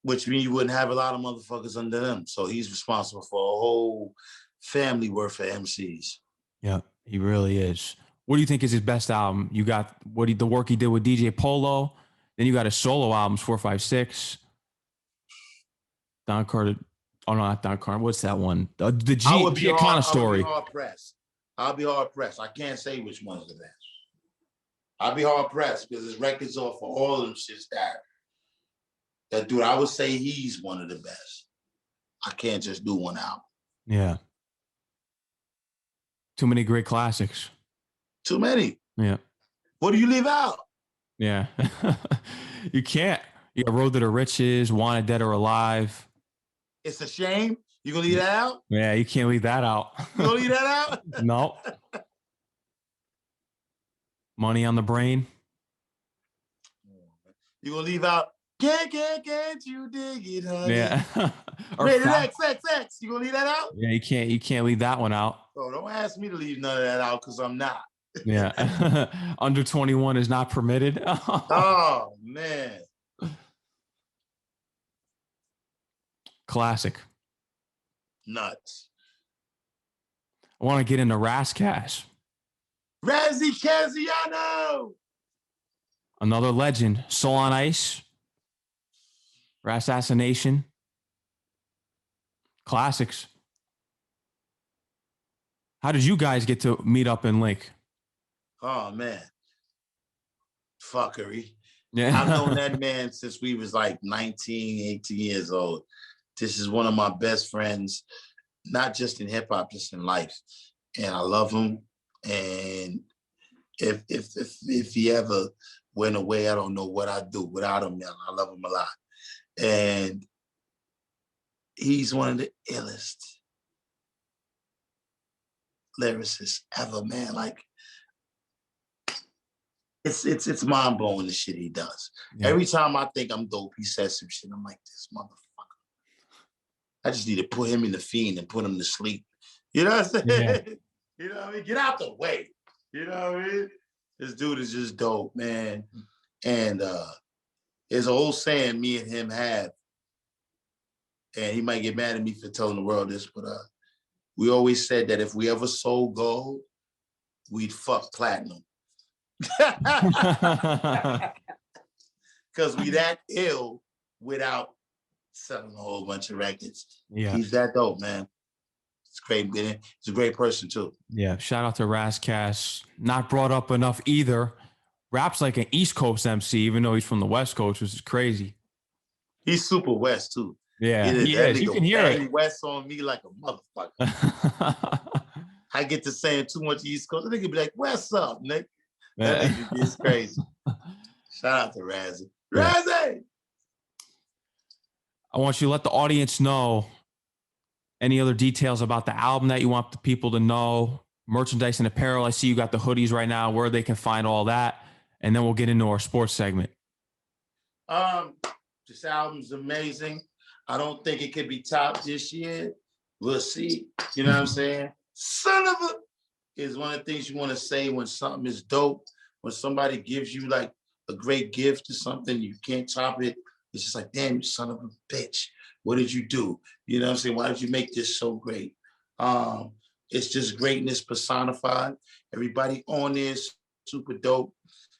[SPEAKER 2] Which means you wouldn't have a lot of motherfuckers under them. So he's responsible for a whole family worth of MCs.
[SPEAKER 1] Yeah, he really is. What do you think is his best album? You got the work he did with DJ Polo. Then you got his solo albums, 456. Don Carter. Oh, no, not Don Carter. What's that one? The Giacana story.
[SPEAKER 2] I'll be hard pressed. I can't say which one's the best. I'll be hard pressed because his records are for all of them shits that dude, I would say he's one of the best. I can't just do one album.
[SPEAKER 1] Yeah. Too many great classics.
[SPEAKER 2] Too many.
[SPEAKER 1] Yeah.
[SPEAKER 2] What do you leave out?
[SPEAKER 1] Yeah. You can't. You got Road to the Riches, Wanted Dead or Alive.
[SPEAKER 2] It's a shame. You gonna leave that out?
[SPEAKER 1] Yeah, you can't leave that out.
[SPEAKER 2] You gonna leave that out?
[SPEAKER 1] No. Money on the Brain.
[SPEAKER 2] You gonna leave out? Can't you dig it, honey?
[SPEAKER 1] Yeah.
[SPEAKER 2] Rated X. You gonna leave that out?
[SPEAKER 1] Yeah, you can't leave that one out.
[SPEAKER 2] So don't ask me to leave none of that out because I'm not.
[SPEAKER 1] Yeah. Under 21 is not permitted.
[SPEAKER 2] Oh man.
[SPEAKER 1] Classic.
[SPEAKER 2] Nuts.
[SPEAKER 1] I want to get into Rascash.
[SPEAKER 2] Razzie Casiano.
[SPEAKER 1] Another legend. Soul on Ice. Rassassination. Classics. How did you guys get to meet up and link?
[SPEAKER 2] Oh man. Fuckery.
[SPEAKER 1] Yeah.
[SPEAKER 2] I've known that man since we was like 19, 18 years old. This is one of my best friends, not just in hip hop, just in life. And I love him. And if he ever went away, I don't know what I'd do without him. Man, I love him a lot. And he's one of the illest lyricists ever, man. Like, it's mind blowing the shit he does.
[SPEAKER 1] Yeah.
[SPEAKER 2] Every time I think I'm dope, he says some shit. I'm like, this motherfucker. I just need to put him in the fiend and put him to sleep. You know what I'm saying?
[SPEAKER 1] Yeah.
[SPEAKER 2] You know what I mean? Get out the way. You know what I mean? This dude is just dope, man. And there's an old saying me and him have, and he might get mad at me for telling the world this, but we always said that if we ever sold gold, we'd fuck platinum. Because we that ill without selling a whole bunch of records.
[SPEAKER 1] Yeah.
[SPEAKER 2] He's that dope, man. It's great. He's a great person too.
[SPEAKER 1] Yeah. Shout out to Razzcast. Not brought up enough either. Rap's like an East Coast MC, even though he's from the West Coast, which is crazy.
[SPEAKER 2] He's super West too.
[SPEAKER 1] Yeah,
[SPEAKER 2] he
[SPEAKER 1] is. You can hear it.
[SPEAKER 2] West on me like a motherfucker. I get to saying too much East Coast. I think he'd be like, "What's up, Nick?" That nigga is crazy. Shout out to Razzie.
[SPEAKER 1] Yeah.
[SPEAKER 2] Razzie!
[SPEAKER 1] I want you to let the audience know any other details about the album that you want the people to know, merchandise and apparel. I see you got the hoodies right now, where they can find all that. And then we'll get into our sports segment.
[SPEAKER 2] This album's amazing. I don't think it could be topped this year. We'll see. You know what I'm saying? Son of a is one of the things you want to say when something is dope. When somebody gives you like a great gift or something, you can't top it. It's just like, damn, you son of a bitch. What did you do? You know what I'm saying? Why did you make this so great? It's just greatness personified. Everybody on this, super dope.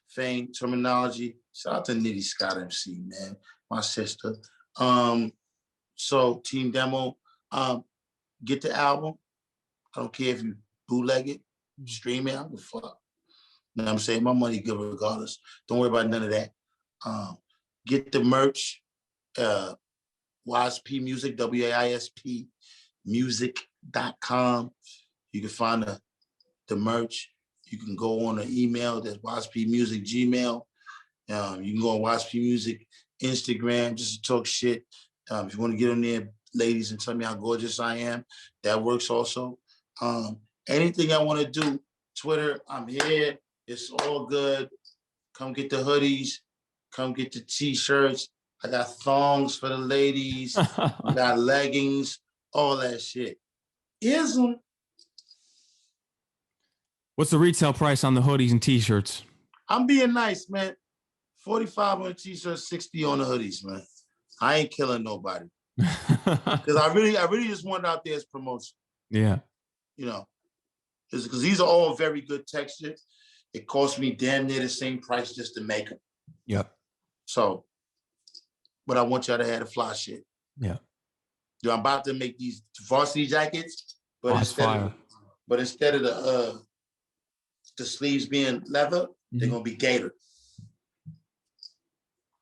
[SPEAKER 2] Fame, terminology. Shout out to Nitty Scott MC, man. My sister. So Team Demo, get the album. I don't care if you bootleg it, stream it, I don't give a fuck. You know what I'm saying? My money good regardless. Don't worry about none of that. Get the merch, Wais P Music, WAISP music.com. You can find the merch. You can go on an email, that's Wais P Music Gmail. You can go on Wais P Music Instagram just to talk shit. If you want to get on there, ladies, and tell me how gorgeous I am, that works also. Anything I want to do, Twitter, I'm here. It's all good. Come get the hoodies. Come get the t-shirts. I got thongs for the ladies. I got leggings, all that shit. Ism.
[SPEAKER 1] What's the retail price on the hoodies and t-shirts?
[SPEAKER 2] I'm being nice, man. 45 on the t-shirts, 60 on the hoodies, man. I ain't killing nobody. Because I really just want it out there as promotion.
[SPEAKER 1] Yeah.
[SPEAKER 2] You know, because these are all very good textures. It cost me damn near the same price just to make them.
[SPEAKER 1] Yep.
[SPEAKER 2] So, but I want y'all to have the fly shit.
[SPEAKER 1] Yeah.
[SPEAKER 2] Yo, I'm about to make these varsity jackets, but instead of the sleeves being leather, they're gonna be gator.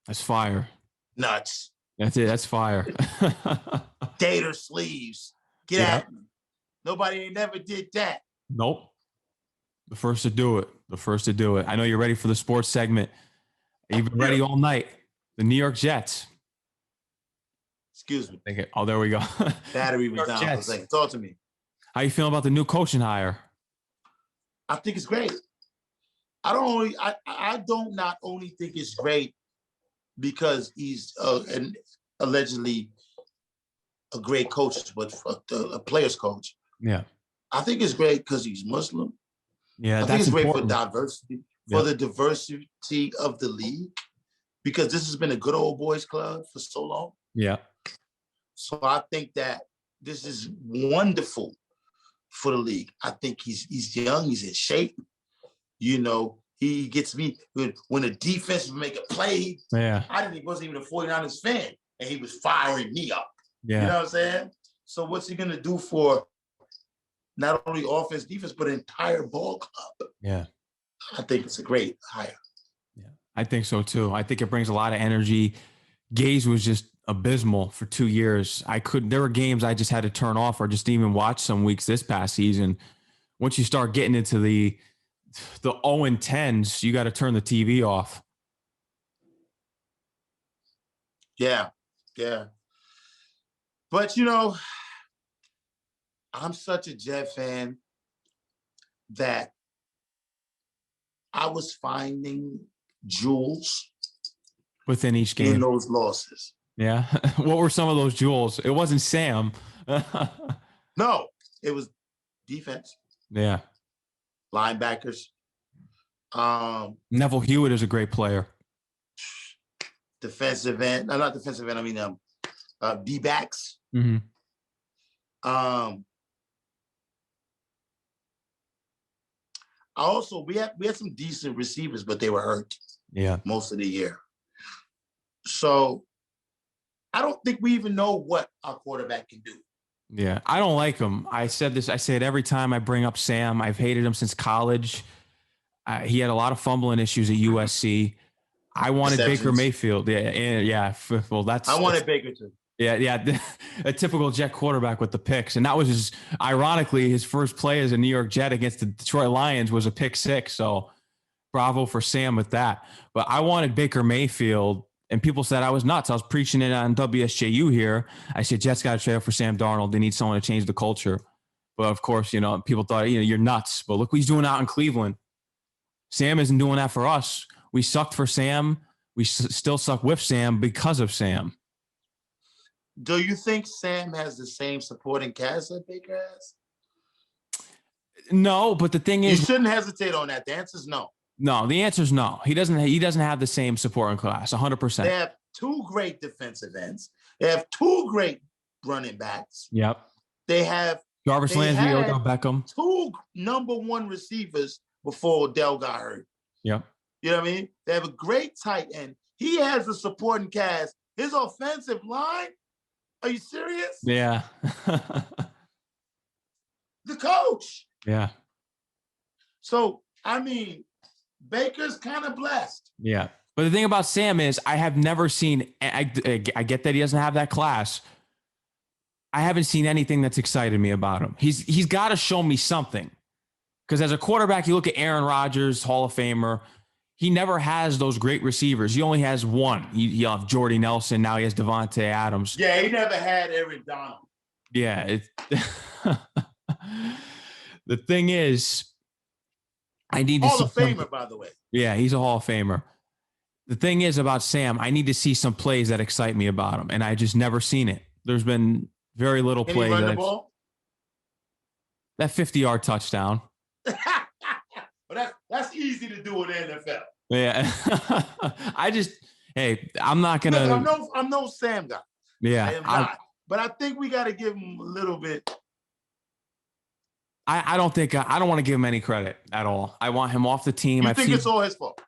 [SPEAKER 1] That's fire.
[SPEAKER 2] Nuts.
[SPEAKER 1] That's it. That's fire.
[SPEAKER 2] Gator sleeves. Get at me. Nobody ain't never did that.
[SPEAKER 1] Nope. The first to do it. The first to do it. I know you're ready for the sports segment. You've been ready all night. The New York Jets.
[SPEAKER 2] Excuse me.
[SPEAKER 1] Oh, there we go.
[SPEAKER 2] Battery was down for a second. Talk to me.
[SPEAKER 1] How you feeling about the new coaching hire?
[SPEAKER 2] I think it's great. I don't not only think it's great because he's allegedly a great coach, but a player's coach.
[SPEAKER 1] Yeah.
[SPEAKER 2] I think it's great because he's Muslim.
[SPEAKER 1] Yeah,
[SPEAKER 2] I think it's great for diversity, for the diversity of the league, because this has been a good old boys club for so long.
[SPEAKER 1] Yeah.
[SPEAKER 2] So I think that this is wonderful for the league. I think he's young, he's in shape. You know, he gets me when the defense would make a play.
[SPEAKER 1] Yeah.
[SPEAKER 2] He wasn't even a 49ers fan, and he was firing me up.
[SPEAKER 1] Yeah.
[SPEAKER 2] You know what I'm saying? So what's he gonna do for not only offense, defense, but an entire ball club? Yeah. I think it's a great hire.
[SPEAKER 1] Yeah, I think so too. I think it brings a lot of energy. Gaze was just abysmal for 2 years. There were games I just had to turn off or just even watch some weeks this past season. Once you start getting into the 0-10s, you got to turn the TV off.
[SPEAKER 2] Yeah. Yeah. But, you know, I'm such a Jet fan that I was finding jewels
[SPEAKER 1] within each
[SPEAKER 2] in
[SPEAKER 1] game.
[SPEAKER 2] those losses.
[SPEAKER 1] Yeah. What were some of those jewels? It wasn't Sam.
[SPEAKER 2] No, it was defense,
[SPEAKER 1] Yeah.
[SPEAKER 2] linebackers.
[SPEAKER 1] Neville Hewitt is a great player.
[SPEAKER 2] Defensive end, no, not defensive end. I mean, D-backs.
[SPEAKER 1] Mm-hmm.
[SPEAKER 2] Also, we had some decent receivers, but they were hurt.
[SPEAKER 1] Yeah,
[SPEAKER 2] most of the year. So I don't think we even know what our quarterback can do.
[SPEAKER 1] Yeah, I don't like him. I said this. I say it every time I bring up Sam. I've hated him since college. He had a lot of fumbling issues at USC. I wanted Baker Mayfield. Yeah. Well,
[SPEAKER 2] I wanted Baker too.
[SPEAKER 1] Yeah. A typical Jet quarterback with the picks. And that was ironically, his first play as a New York Jet against the Detroit Lions was a pick six. So bravo for Sam with that. But I wanted Baker Mayfield, and people said I was nuts. I was preaching it on WSJU here. I said, Jets got to trade up for Sam Darnold. They need someone to change the culture. But of course, people thought, you're nuts. But look what he's doing out in Cleveland. Sam isn't doing that for us. We sucked for Sam. We still suck with Sam because of Sam.
[SPEAKER 2] Do you think Sam has the same supporting cast that Baker has?
[SPEAKER 1] No, but the thing is,
[SPEAKER 2] you shouldn't hesitate on that. The answer is no.
[SPEAKER 1] No, the answer is no. He doesn't have the same supporting class, 100%.
[SPEAKER 2] They have two great defensive ends. They have two great running backs.
[SPEAKER 1] Yep.
[SPEAKER 2] They have
[SPEAKER 1] Jarvis Landry, Odell Beckham.
[SPEAKER 2] Two number one receivers before Odell got hurt.
[SPEAKER 1] Yep.
[SPEAKER 2] You know what I mean? They have a great tight end. He has a supporting cast. His offensive line, are you serious?
[SPEAKER 1] Yeah.
[SPEAKER 2] The coach.
[SPEAKER 1] Yeah.
[SPEAKER 2] So, I mean, Baker's kind of blessed.
[SPEAKER 1] Yeah. But the thing about Sam is I have never seen, I get that he doesn't have that class. I haven't seen anything that's excited me about him. He's got to show me something. Because as a quarterback, you look at Aaron Rodgers, Hall of Famer, he never has those great receivers. He only has one. You have Jordy Nelson. Now he has Devontae Adams.
[SPEAKER 2] Yeah, he never had Aaron Donald.
[SPEAKER 1] Yeah. The thing is, I need to
[SPEAKER 2] Hall of Famer, by the way.
[SPEAKER 1] Yeah, he's a Hall of Famer. The thing is about Sam, I need to see some plays that excite me about him, and I just never seen it. There's been very little plays.
[SPEAKER 2] Run the ball?
[SPEAKER 1] That 50-yard touchdown.
[SPEAKER 2] But that's easy to do in the NFL.
[SPEAKER 1] Yeah. I'm not gonna.
[SPEAKER 2] Look, I'm no Sam guy.
[SPEAKER 1] Yeah,
[SPEAKER 2] I am not. But I think we got to give him a little bit.
[SPEAKER 1] I don't want to give him any credit at all. I want him off the team.
[SPEAKER 2] I think it's all his fault.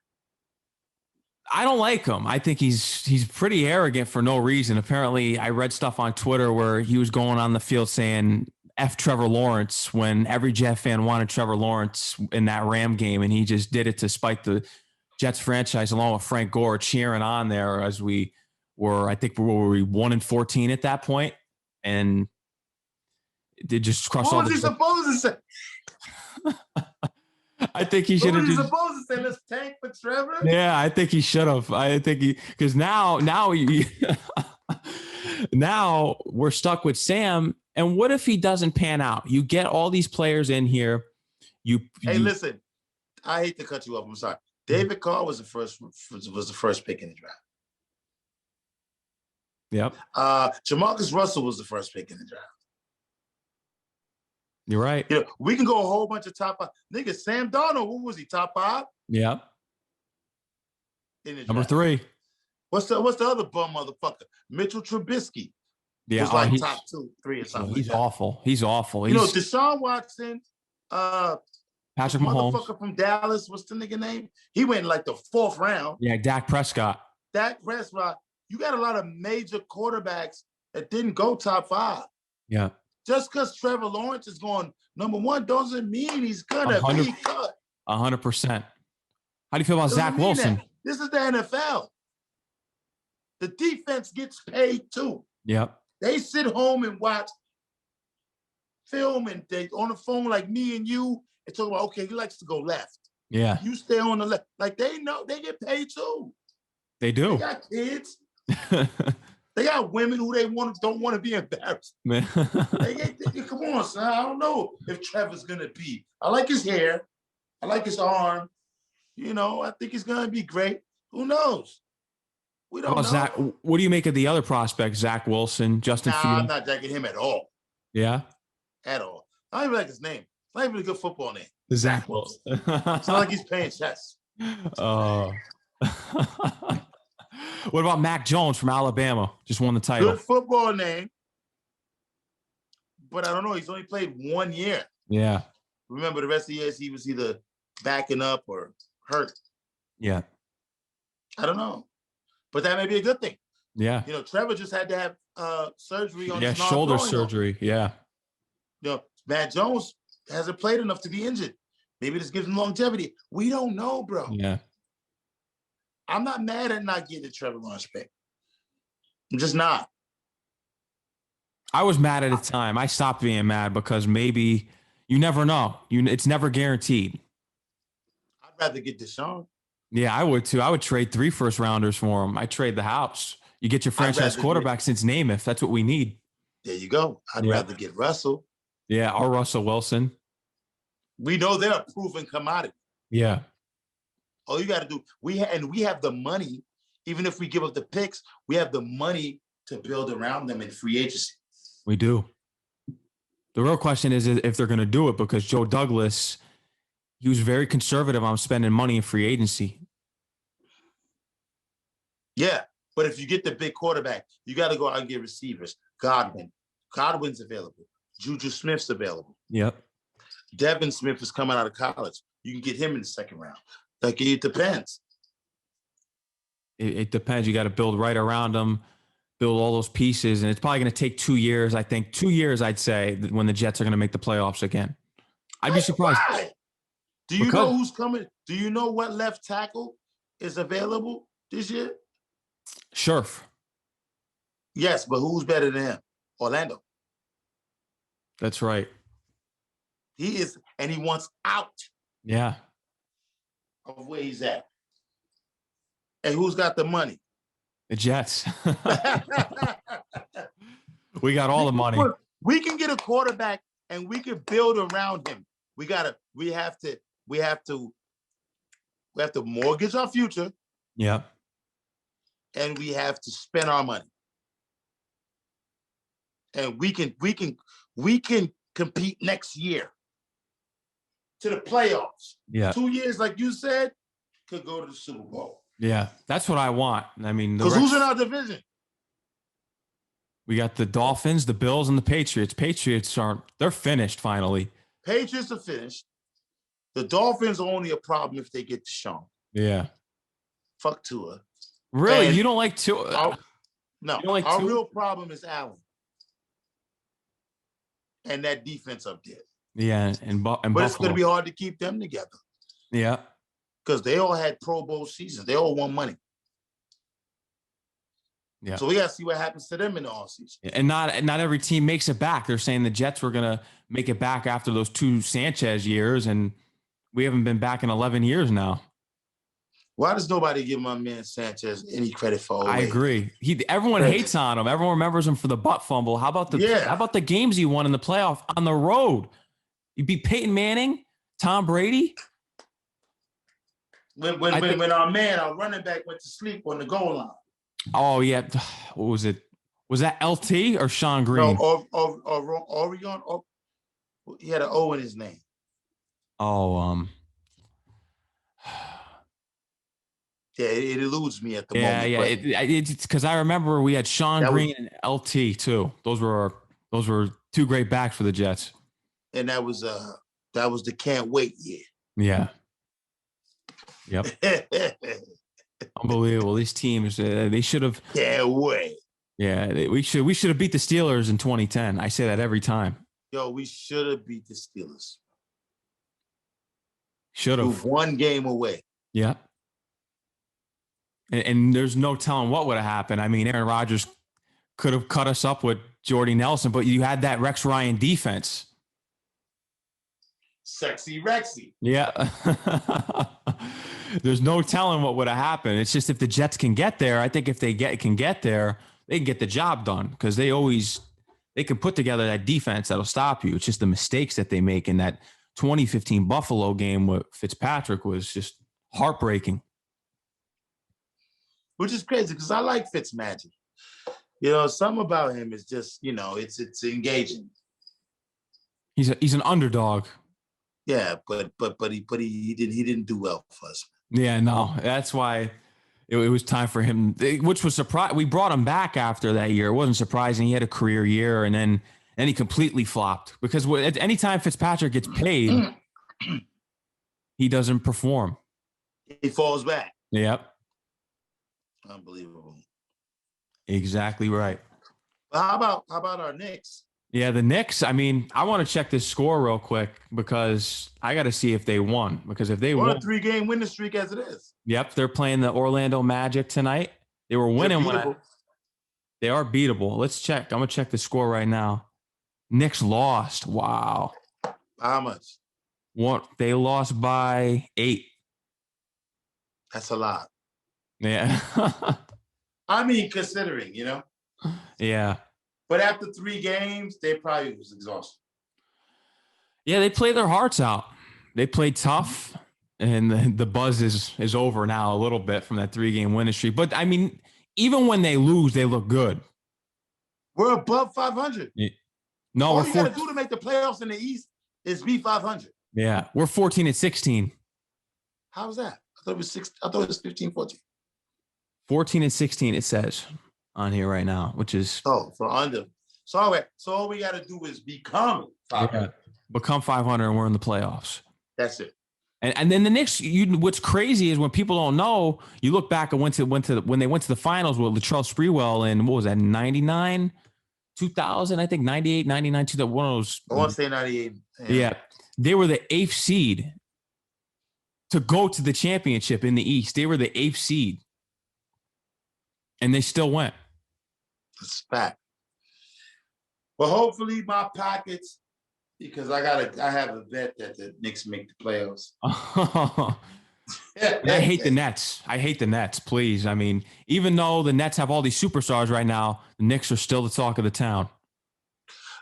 [SPEAKER 1] I don't like him. I think he's pretty arrogant for no reason. Apparently, I read stuff on Twitter where he was going on the field saying F Trevor Lawrence when every Jet fan wanted Trevor Lawrence in that Ram game, and he just did it to spike the Jets franchise along with Frank Gore cheering on there as we were, I think we were 1-14 at that point, and they just crossed all.
[SPEAKER 2] What was he supposed to say?
[SPEAKER 1] I think he should have.
[SPEAKER 2] What was he supposed to say? Let's tank for Trevor.
[SPEAKER 1] Yeah, I think he should have. I think because now we're stuck with Sam. And what if he doesn't pan out? You get all these players in here.
[SPEAKER 2] Listen, I hate to cut you off. I'm sorry. David Carr was the first pick in the draft.
[SPEAKER 1] Yep.
[SPEAKER 2] Jamarcus Russell was the first pick in the draft.
[SPEAKER 1] You're right.
[SPEAKER 2] We can go a whole bunch of top five. Nigga, Sam Darnold, who was he? Top five?
[SPEAKER 1] Yep. Number 3.
[SPEAKER 2] What's the other bum motherfucker? Mitchell Trubisky.
[SPEAKER 1] Yeah,
[SPEAKER 2] was like top 2, 3 or something.
[SPEAKER 1] He's awful. He's awful.
[SPEAKER 2] Deshaun Watson,
[SPEAKER 1] Patrick Mahomes.
[SPEAKER 2] Motherfucker from Dallas, what's the nigga name? He went in like the 4th round.
[SPEAKER 1] Yeah, Dak Prescott.
[SPEAKER 2] You got a lot of major quarterbacks that didn't go top 5.
[SPEAKER 1] Yeah.
[SPEAKER 2] Just because Trevor Lawrence is going number 1 doesn't mean he's gonna be cut.
[SPEAKER 1] 100%. How do you feel about Zach Wilson?
[SPEAKER 2] That. This is the NFL. The defense gets paid too.
[SPEAKER 1] Yep.
[SPEAKER 2] They sit home and watch film and they on the phone like me and you and talk about, okay, he likes to go left.
[SPEAKER 1] Yeah.
[SPEAKER 2] You stay on the left. Like they know they get paid too.
[SPEAKER 1] They do.
[SPEAKER 2] They got kids. They got women who don't want to be embarrassed. Come on, son. I don't know if Trevor's gonna be. I like his hair. I like his arm. I think he's going to be great. Who knows? We
[SPEAKER 1] How
[SPEAKER 2] don't
[SPEAKER 1] about
[SPEAKER 2] know.
[SPEAKER 1] Zach? What do you make of the other prospects? Zach Wilson, Justin Fields?
[SPEAKER 2] I'm not jacking him at all.
[SPEAKER 1] Yeah.
[SPEAKER 2] At all. I don't even like his name. It's not even a good football name.
[SPEAKER 1] Zach Wilson.
[SPEAKER 2] It's not like he's playing chess.
[SPEAKER 1] What about Mac Jones from Alabama? Just won the title.
[SPEAKER 2] Good football name. But I don't know. He's only played 1 year.
[SPEAKER 1] Yeah.
[SPEAKER 2] Remember, the rest of the years he was either backing up or hurt.
[SPEAKER 1] Yeah.
[SPEAKER 2] I don't know. But that may be a good thing.
[SPEAKER 1] Yeah.
[SPEAKER 2] Trevor just had to have surgery on his
[SPEAKER 1] shoulder surgery. Yeah.
[SPEAKER 2] Matt Jones hasn't played enough to be injured. Maybe this gives him longevity. We don't know, bro.
[SPEAKER 1] Yeah.
[SPEAKER 2] I'm not mad at not getting the Trevor Lawrence pick. I'm just not.
[SPEAKER 1] I was mad at the time. I stopped being mad because maybe you never know. It's never guaranteed.
[SPEAKER 2] I'd rather get Deshaun.
[SPEAKER 1] Yeah, I would too. I would trade 3 first-rounders for him. I trade the house. You get your franchise quarterback since Namath. That's what we need.
[SPEAKER 2] There you go. I'd rather get Russell.
[SPEAKER 1] Yeah, or Russell Wilson.
[SPEAKER 2] We know they're a proven commodity.
[SPEAKER 1] Yeah.
[SPEAKER 2] All you got to do, we have the money. Even if we give up the picks, we have the money to build around them in free agency.
[SPEAKER 1] We do. The real question is if they're going to do it, because Joe Douglas, he was very conservative on spending money in free agency.
[SPEAKER 2] Yeah, but if you get the big quarterback, you got to go out and get receivers. Godwin's available. Juju Smith's available.
[SPEAKER 1] Yep.
[SPEAKER 2] Devin Smith is coming out of college. You can get him in the second round. Like, it depends.
[SPEAKER 1] It depends. You got to build right around them, build all those pieces, and it's probably going to take 2 years. I think 2 years, I'd say, when the Jets are going to make the playoffs again. I'd be surprised.
[SPEAKER 2] Why? Do you know who's coming? Do you know what left tackle is available this year?
[SPEAKER 1] Scherf.
[SPEAKER 2] Yes, but who's better than him? Orlando.
[SPEAKER 1] That's right.
[SPEAKER 2] He is, and he wants out.
[SPEAKER 1] Yeah.
[SPEAKER 2] Of where he's at. And who's got the money?
[SPEAKER 1] The Jets. We got all the money.
[SPEAKER 2] We can get a quarterback and we can build around him. We have to mortgage our future.
[SPEAKER 1] Yeah.
[SPEAKER 2] And we have to spend our money. And we can compete next year to the playoffs.
[SPEAKER 1] Yeah.
[SPEAKER 2] 2 years, like you said, could go to the Super Bowl.
[SPEAKER 1] Yeah, that's what I want. I mean,
[SPEAKER 2] because who's in our division?
[SPEAKER 1] We got the Dolphins, the Bills, and the Patriots. They're finished finally.
[SPEAKER 2] Patriots are finished. The Dolphins are only a problem if they get Deshaun.
[SPEAKER 1] Yeah.
[SPEAKER 2] Fuck Tua.
[SPEAKER 1] Really? And you don't like Tua?
[SPEAKER 2] No. Our real problem is Allen. And that defense up there.
[SPEAKER 1] Yeah, and
[SPEAKER 2] but
[SPEAKER 1] Buffalo.
[SPEAKER 2] It's going to be hard to keep them together.
[SPEAKER 1] Yeah.
[SPEAKER 2] Because they all had Pro Bowl seasons. They all won money.
[SPEAKER 1] Yeah.
[SPEAKER 2] So we got to see what happens to them in the offseason.
[SPEAKER 1] And not every team makes it back. They're saying the Jets were going to make it back after those 2 Sanchez years, and we haven't been back in 11 years now.
[SPEAKER 2] Why does nobody give my man Sanchez any credit for?
[SPEAKER 1] I agree. Everyone hates on him. Everyone remembers him for the butt fumble. How about the games he won in the playoff on the road? You beat Peyton Manning, Tom Brady.
[SPEAKER 2] When our running back went to sleep on the goal line.
[SPEAKER 1] Oh yeah, what was it? Was that LT or Sean Green?
[SPEAKER 2] No, Oregon. He had an O in his name.
[SPEAKER 1] Oh,
[SPEAKER 2] yeah, it eludes me at the moment.
[SPEAKER 1] Yeah, it's because I remember we had Sean Green and LT too. Those were 2 great backs for the Jets.
[SPEAKER 2] And that was the can't wait year.
[SPEAKER 1] Yeah. Yep. Unbelievable. These teams, they should have.
[SPEAKER 2] Can't wait.
[SPEAKER 1] Yeah, we should have beat the Steelers in 2010. I say that every time.
[SPEAKER 2] Yo, we should have beat the Steelers.
[SPEAKER 1] Should have.
[SPEAKER 2] 1 game away.
[SPEAKER 1] Yeah. And there's no telling what would have happened. I mean, Aaron Rodgers could have cut us up with Jordy Nelson, but you had that Rex Ryan defense.
[SPEAKER 2] Sexy Rexy.
[SPEAKER 1] Yeah. There's no telling what would have happened. It's just if the Jets can get there, I think if they can get there, they can get the job done because they can put together that defense that'll stop you. It's just the mistakes that they make in that 2015 Buffalo game with Fitzpatrick was just Heartbreaking.
[SPEAKER 2] Which is crazy because I like Fitzmagic. You know, something about him is just, you know, it's engaging.
[SPEAKER 1] He's an underdog.
[SPEAKER 2] Yeah, but he didn't do well for us.
[SPEAKER 1] Yeah, no, that's why it was time for him, which was surprised. We brought him back after that year. It wasn't surprising. He had a career year, and then he completely flopped because at any time Fitzpatrick gets paid, he doesn't perform.
[SPEAKER 2] He falls back.
[SPEAKER 1] Yep.
[SPEAKER 2] Unbelievable.
[SPEAKER 1] Exactly right.
[SPEAKER 2] But how about our Knicks?
[SPEAKER 1] Yeah, the Knicks. I mean, I want to check this score real quick because I got to see if they won. Because if they won,
[SPEAKER 2] a 3-game winning streak as it is.
[SPEAKER 1] Yep, they're playing the Orlando Magic tonight. They were winning when they are beatable. Let's check. I'm gonna check the score right now. Knicks lost. Wow.
[SPEAKER 2] How much?
[SPEAKER 1] They lost by 8.
[SPEAKER 2] That's a lot.
[SPEAKER 1] Yeah.
[SPEAKER 2] I mean, considering, you know.
[SPEAKER 1] Yeah.
[SPEAKER 2] But after 3 games, they probably was exhausted.
[SPEAKER 1] Yeah, they played their hearts out. They played tough, and the buzz is over now a little bit from that 3-game winning streak. But I mean, even when they lose, they look good.
[SPEAKER 2] We're above 500.
[SPEAKER 1] Yeah. No,
[SPEAKER 2] all you got to do to make the playoffs in the East is be 500.
[SPEAKER 1] Yeah, we're 14-16.
[SPEAKER 2] How's that? I thought it was 6. I thought it was 15, 14.
[SPEAKER 1] 14-16. It says on here right now, which is
[SPEAKER 2] for under. So all we got to do is become 500.
[SPEAKER 1] Yeah, become 500, and we're in the playoffs.
[SPEAKER 2] That's it.
[SPEAKER 1] And then the Knicks. What's crazy is when people don't know. You look back and when they went to the finals with Latrell Sprewell in what was that 99, 2000, I think 98, 99, 2000. One of those.
[SPEAKER 2] I want to say 98.
[SPEAKER 1] Yeah, they were the 8th seed to go to the championship in the East. They were the 8th seed, and they still went.
[SPEAKER 2] That's fact. Well, hopefully my pockets, because I have a bet that the Knicks make the playoffs.
[SPEAKER 1] And I hate the Nets. Please. I mean, even though the Nets have all these superstars right now, the Knicks are still the talk of the town.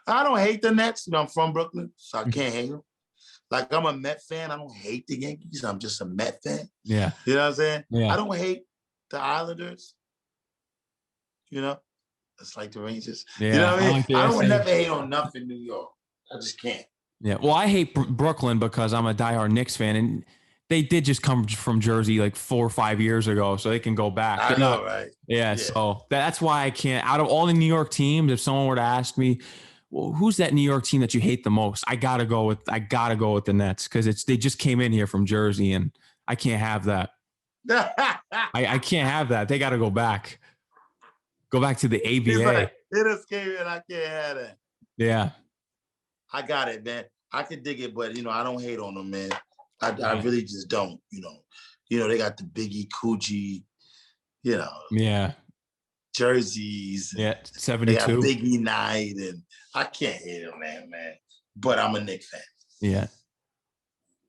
[SPEAKER 2] I don't hate the Nets. You know, I'm from Brooklyn, so I can't hate them. Like, I'm a Met fan. I don't hate the Yankees. I'm just a Met fan.
[SPEAKER 1] Yeah.
[SPEAKER 2] You know what I'm saying?
[SPEAKER 1] Yeah.
[SPEAKER 2] I don't hate the Islanders. You know? It's like the Rangers. Yeah. You know what I mean? I don't never hate on nothing New York. I just can't.
[SPEAKER 1] Yeah. Well, I hate Brooklyn because I'm a diehard Knicks fan, and they did just come from Jersey like 4 or 5 years ago, so they can go back.
[SPEAKER 2] I know, right?
[SPEAKER 1] Yeah. So that's why I can't. Out of all the New York teams, if someone were to ask me, well, who's that New York team that you hate the most? I gotta go with the Nets because they just came in here from Jersey, and I can't have that. I can't have that. They got to go back. Go back to the ABA.
[SPEAKER 2] Like, it just came in. I can't have that.
[SPEAKER 1] Yeah.
[SPEAKER 2] I got it, man. I can dig it, but, you know, I don't hate on them, man. I really just don't, you know. You know, they got the Biggie, Kool G, you know.
[SPEAKER 1] Yeah.
[SPEAKER 2] Jerseys.
[SPEAKER 1] Yeah, 72.
[SPEAKER 2] They got Biggie Night, and I can't hate on that, man. But I'm a Knicks fan.
[SPEAKER 1] Yeah.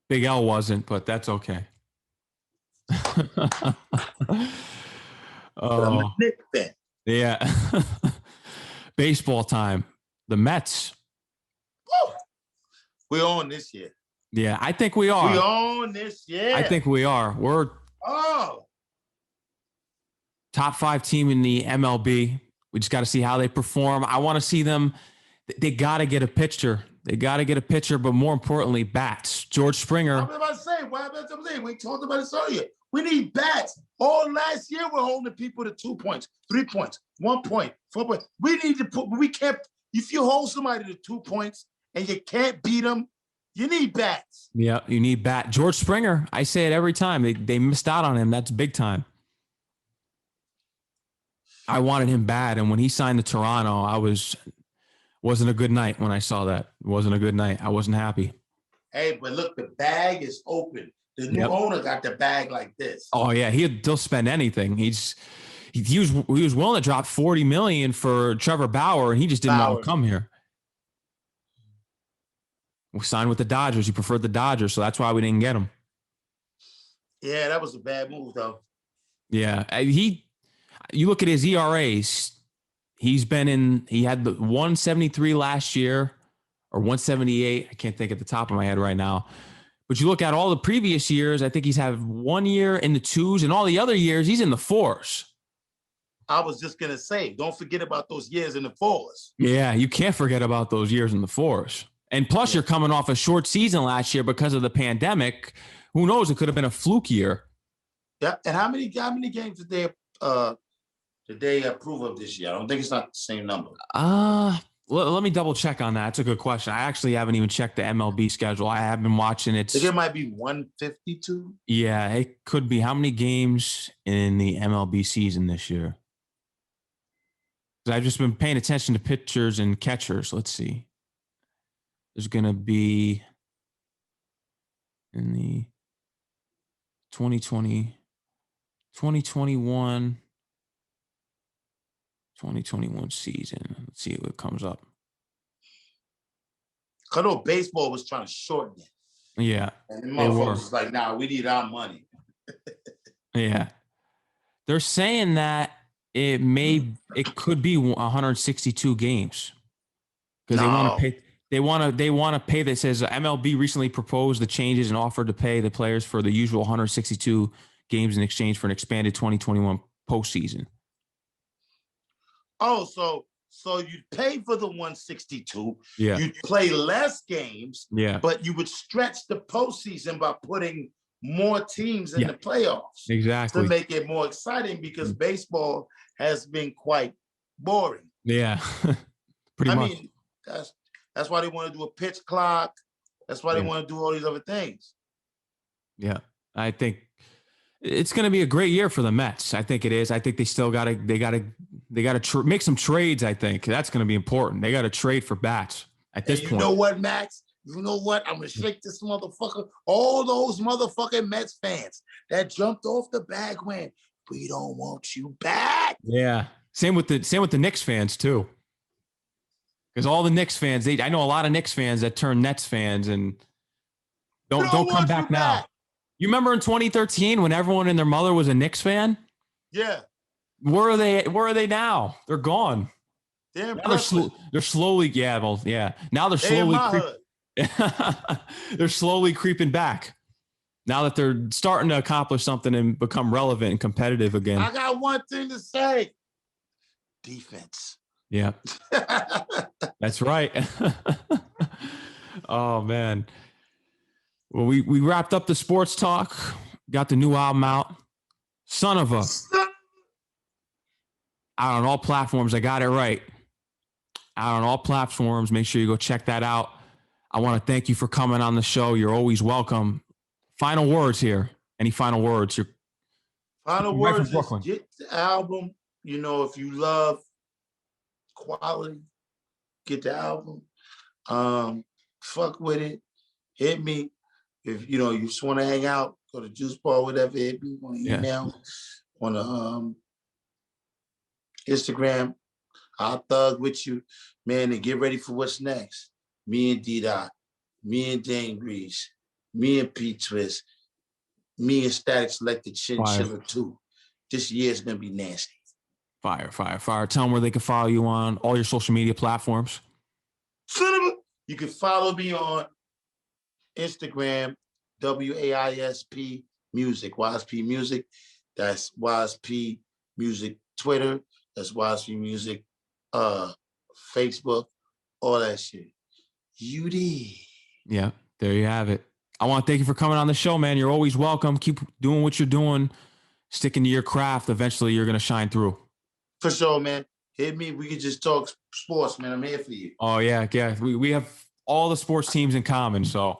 [SPEAKER 1] Big L wasn't, but that's okay.
[SPEAKER 2] But I'm a Knicks fan.
[SPEAKER 1] Yeah. Baseball time. The Mets.
[SPEAKER 2] Woo! We're on this year.
[SPEAKER 1] Yeah, I think we are.
[SPEAKER 2] We're on this year.
[SPEAKER 1] I think we are. We're top 5 team in the MLB. We just got to see how they perform. I want to see them. They got to get a pitcher. But more importantly, bats. George Springer.
[SPEAKER 2] I was about to say, we talked about this earlier. We need bats. All last year, we're holding people to 2 points, 3 points, 1 point, 4 points. We can't, if you hold somebody to 2 points and you can't beat them, you need bats.
[SPEAKER 1] Yeah, you need bat. George Springer, I say it every time. They missed out on him. That's big time. I wanted him bad, and when he signed to Toronto, wasn't a good night when I saw that. It wasn't a good night. I wasn't happy.
[SPEAKER 2] Hey, but look, the bag is open. The new owner got the bag like this.
[SPEAKER 1] Oh yeah, he'll spend anything. He was willing to drop $40 million for Trevor Bauer, and he just didn't want to come here. We signed with the Dodgers. He preferred the Dodgers, so that's why we didn't get him.
[SPEAKER 2] Yeah, that was a bad move, though.
[SPEAKER 1] Yeah, you look at his ERAs. He had the 173 last year, or 178. I can't think at the top of my head right now. But you look at all the previous years, I think he's had 1 year in the 2s, and all the other years he's in the 4s.
[SPEAKER 2] I was just gonna say, don't forget about those years in the 4s.
[SPEAKER 1] Yeah, you can't forget about those years in the 4s. And plus, you're coming off a short season last year because of the pandemic. Who knows? It could have been a fluke year.
[SPEAKER 2] Yeah. And how many games did they approve of this year? I don't think it's not the same number.
[SPEAKER 1] Let me double check on that. It's a good question. I actually haven't even checked the MLB schedule. I have been watching it.
[SPEAKER 2] I think it might be 152.
[SPEAKER 1] Yeah, it could be. How many games in the MLB season this year? I've just been paying attention to pitchers and catchers. Let's see. There's going to be in the 2020, 2021 season. Let's see what comes up.
[SPEAKER 2] I know baseball was trying to shorten it.
[SPEAKER 1] Yeah.
[SPEAKER 2] And the motherfuckers was like, nah, we need our money.
[SPEAKER 1] Yeah. They're saying that it could be 162 games. Because they want to pay. They want to pay. That says MLB recently proposed the changes and offered to pay the players for the usual 162 games in exchange for an expanded 2021 postseason.
[SPEAKER 2] Oh, so you'd pay for the 162.
[SPEAKER 1] Yeah.
[SPEAKER 2] You'd play less games.
[SPEAKER 1] Yeah.
[SPEAKER 2] But you would stretch the postseason by putting more teams in the playoffs.
[SPEAKER 1] Exactly.
[SPEAKER 2] To make it more exciting, because baseball has been quite boring.
[SPEAKER 1] Yeah. Pretty much. I mean,
[SPEAKER 2] that's why they want to do a pitch clock. That's why they want to do all these other things.
[SPEAKER 1] Yeah. I think it's going to be a great year for the Mets. I think it is. I think they still got to make some trades. I think that's going to be important. They got to trade for bats at this point.
[SPEAKER 2] You know what, Max? You know what? I'm going to shake this motherfucker. All those motherfucking Mets fans that jumped off the bag when we don't want you back.
[SPEAKER 1] Yeah. Same with the Knicks fans too. Because all the Knicks fans, I know a lot of Knicks fans that turn Nets fans and don't come back now. You remember in 2013 when everyone and their mother was a Knicks fan?
[SPEAKER 2] Yeah.
[SPEAKER 1] Where are they now? They're gone.
[SPEAKER 2] They're
[SPEAKER 1] slowly. Yeah. Well, yeah. Now they're slowly. They're slowly creeping back. Now that they're starting to accomplish something and become relevant and competitive again.
[SPEAKER 2] I got one thing to say. Defense.
[SPEAKER 1] Yeah. That's right. Oh, man. Well, we wrapped up the sports talk. Got the new album out. Sunova. Out on all platforms. I got it right. Out on all platforms. Make sure you go check that out. I want to thank you for coming on the show. You're always welcome. Final words here. Any final words?
[SPEAKER 2] Final words is get the album. You know, if you love quality, get the album. Fuck with it. Hit me. If you just want to hang out, go to Juice Bar, whatever, hit me on email, on the Instagram. I'll thug with you, man, and get ready for what's next. Me and D-Dot, me and Dane Grease, me and P Twist, me and Static Selected Chinchilla too. This year's gonna be nasty.
[SPEAKER 1] Fire. Tell them where they can follow you on all your social media platforms.
[SPEAKER 2] You can follow me on Instagram, WAISP Music, Wais P Music. That's Wais P Music Twitter. That's Wais P Music Facebook, all that shit. You did.
[SPEAKER 1] Yeah, there you have it. I want to thank you for coming on the show, man. You're always welcome. Keep doing what you're doing. Sticking to your craft. Eventually, you're going to shine through.
[SPEAKER 2] For sure, man. Hit me. We can just talk sports, man. I'm here for you.
[SPEAKER 1] Oh, yeah. We have all the sports teams in common, so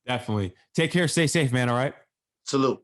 [SPEAKER 1] definitely. Take care. Stay safe, man. All right?
[SPEAKER 2] Salute.